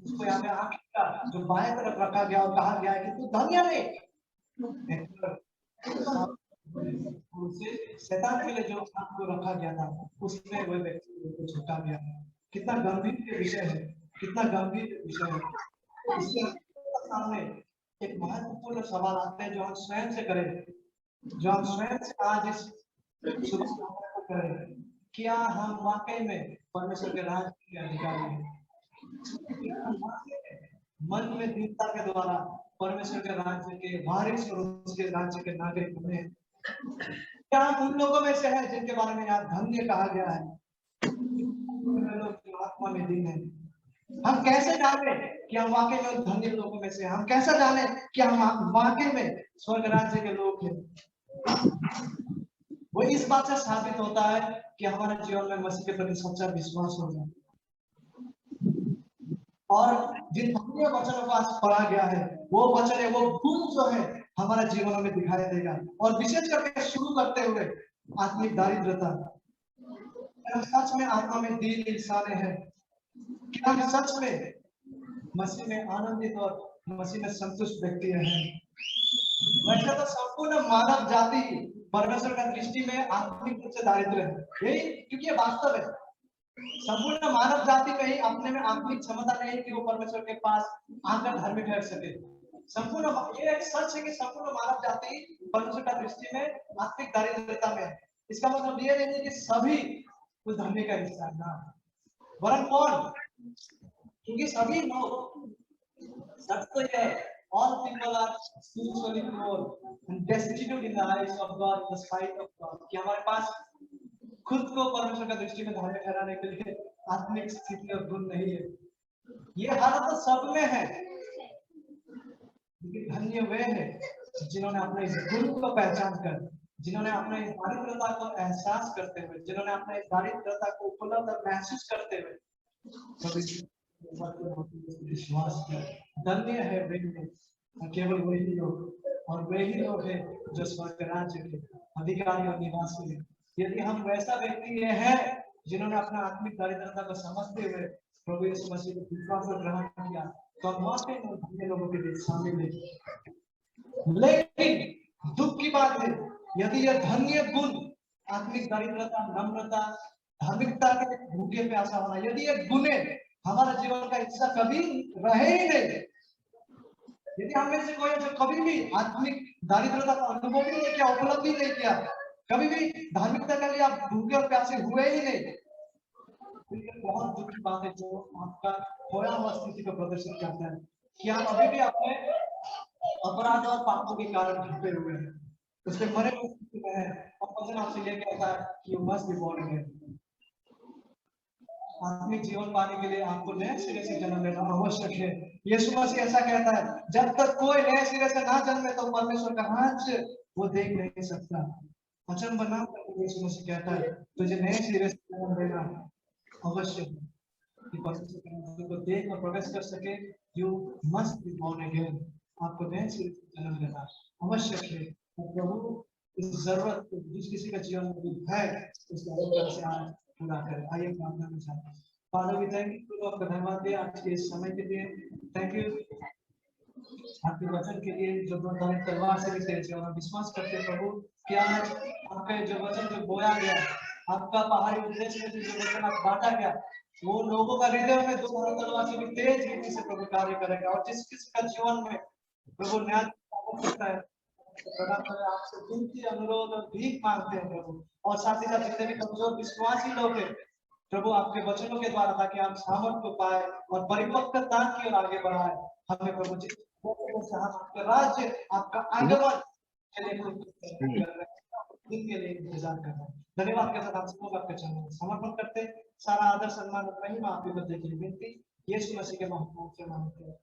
उसको यहाँ पे आखिर जो बाएं तरफ रखा गया और कहा गया है कि तू धन्य है। शैतान के लिए जो आपको रखा गया था, उसमें वह व्यक्ति को झुका गया। कितना गंभीर विषय है, कितना गंभीर विषय है। इसके सामने एक महत्वपूर्ण सवाल आता है जो हम स्वयं से करें, जो हम स्वयं से आज इस करें, क्या हम वाकई में परमेश्वर के राज्य के अधिकारी हैं? मन में दीनता के द्वारा परमेश्वर के राज्य के वारिस और उसके राज्य के नागरिक बने। क्या हम उन लोगों में से हैं जिनके बारे में यहाँ धन्य कहा गया है? लोग आत्मा में दीन है। हम कैसे जाने कि हम वाकई में धन्य लोगों में से? हम कैसे जाने कि हम वाकई में स्वर्ग राज्य के लोग हैं? वो इस बात से साबित होता है कि हमारे जीवन में मसीह के प्रति सच्चा विश्वास हो जाए, और जिन धन्य वचनों को आज पढ़ा गया है, वो वचन है, वो गुण जो है हमारे जीवनों में दिखाई देगा। और विशेष करके शुरू करते हुए आत्मिक दारिद्रता। सच में आत्मा में दीन इंसान है, क्या हम सच में मसीह में आनंदित और मसीह में संतुष्ट व्यक्ति हैं? वैसे तो संपूर्ण मानव जाति परमेश्वर का दृष्टि में आत्मिक रूप से दारिद्र है, यही क्योंकि ये वास्तव है। संपूर्ण मानव जाति में ही अपने में आत्मिक क्षमता नहीं कि वो परमेश्वर के पास आकर धार्मिक ठहर सके। संपूर्ण ये एक सच है कि संपूर्ण मानव जाति परमेश्वर का दृष्टि में आत्मिक दारिद्रता में है। इसका मतलब ये नहीं कि सभी उस धर्म का हिस्सा है ना, वरन कौन? क्योंकि सभी लोग, सच तो ये है, all people are spiritually poor and destitute in the eyes of God, in the sight of God, कि हमारे पास खुद को परमेश्वर का दृष्टि में धार्मिक ठहराने के लिए आत्मिक स्थिति और गुण नहीं है। ये हालत तो सब में है, लेकिन धन्य वे हैं जिन्होंने अपने इस गुण को पहचान कर, जिन्होंने अपने इस दारिद्रता को एहसास करते हुए, जिन्होंने अपने इस दारिद्रता को उपलब्ध और महसूस करते हुए विश्वास किया। धन्य है वे, केवल वही लोग, और वे ही लोग हैं जो स्वर्ग राज्य के अधिकारी और निवासी हैं। यदि हम वैसा व्यक्ति हैं जिन्होंने अपना आत्मिक दारिद्रता को समझते हुए प्रभु यीशु मसीह को विश्वास और ग्रहण किया, तो हम वाकई में धन्य लोगों के बीच शामिल हैं। लेकिन दुख की बात है, यदि यह धन्य गुण आत्मिक दारिद्रता, नम्रता, धार्मिकता के भूखे प्यासा होना, यदि ये गुणे हमारा जीवन का हिस्सा कभी रहे ही नहीं, यदि हम में से कोई जो कभी भी आत्मिक दारिद्रता का अनुभव ही नहीं किया, उपलब्ध ही नहीं किया, कभी भी धार्मिकता के लिए आप भूखे और प्यासे हुए ही नहीं, बिल्कुल बहुत दुखी बात है जो आपका खोया हुआ स्थिति को प्रदर्शित करता है कि आप अभी भी अपने अपराध और पापों के कारण ढके हुए हैं, उसके मरे हुए स्थिति में है, और वचन आपसे लेके आता है कि you must be born again. आत्मिक जीवन पाने के लिए आपको नए सिरे से जन्म लेना आवश्यक है। यीशु मसीह ऐसा कहता है, जब तक कोई नए सिरे से ना जन्मे तो परमेश्वर का राज्य वो देख नहीं सकता। वचन बना करके यीशु मसीह कहता है, तुझे नए सिरे से जन्म लेना अवश्य है कि परमेश्वर के राज्य को देख और प्रवेश कर सके। You must be born again. आपको नए सिरे से जन्म लेना आवश्यक है। और प्रभु इस जरूरत को जिस किसी का जीवन में भी है उसको अलग तरह से आज पूरा करें। आइए प्रार्थना में जाते हैं। फादर वी थैंक यू, आपका धन्यवाद दिया आज के इस समय के लिए। थैंक यू आपके वचन के लिए जो तलवार से भी तेज है, और हम विश्वास करते हैं प्रभु कि आज आपका जो वचन जो बोया गया, आपका पहाड़ी उद्देश्य में जो वचन आप बांटा गया, वो लोगों का हृदय में दो तलवार से भी तेज गति से प्रभु कार्य करेगा। और जिस किसी का जीवन में प्रभु न्याय हो सकता है, आपसे विनती अनुरोध और भीख मांगते हैं प्रभु, और साथ ही साथ जितने भी कमजोर विश्वासी लोग हैं प्रभु आपके वचनों के द्वारा, ताकि आप सामर्थ को पाए और परिपक्वता की ओर आगे बढ़ाए हमें प्रभु जी। हम आपके राज्य आपका आगमन के लिए इंतजार कर रहे हैं। धन्यवाद के साथ आप सबको आपके चरणों में समर्पण करते हैं। सारा आदर सम्मान महिमा आपके बदले के लिए विनती यीशु मसीह के नाम से मांगते हैं।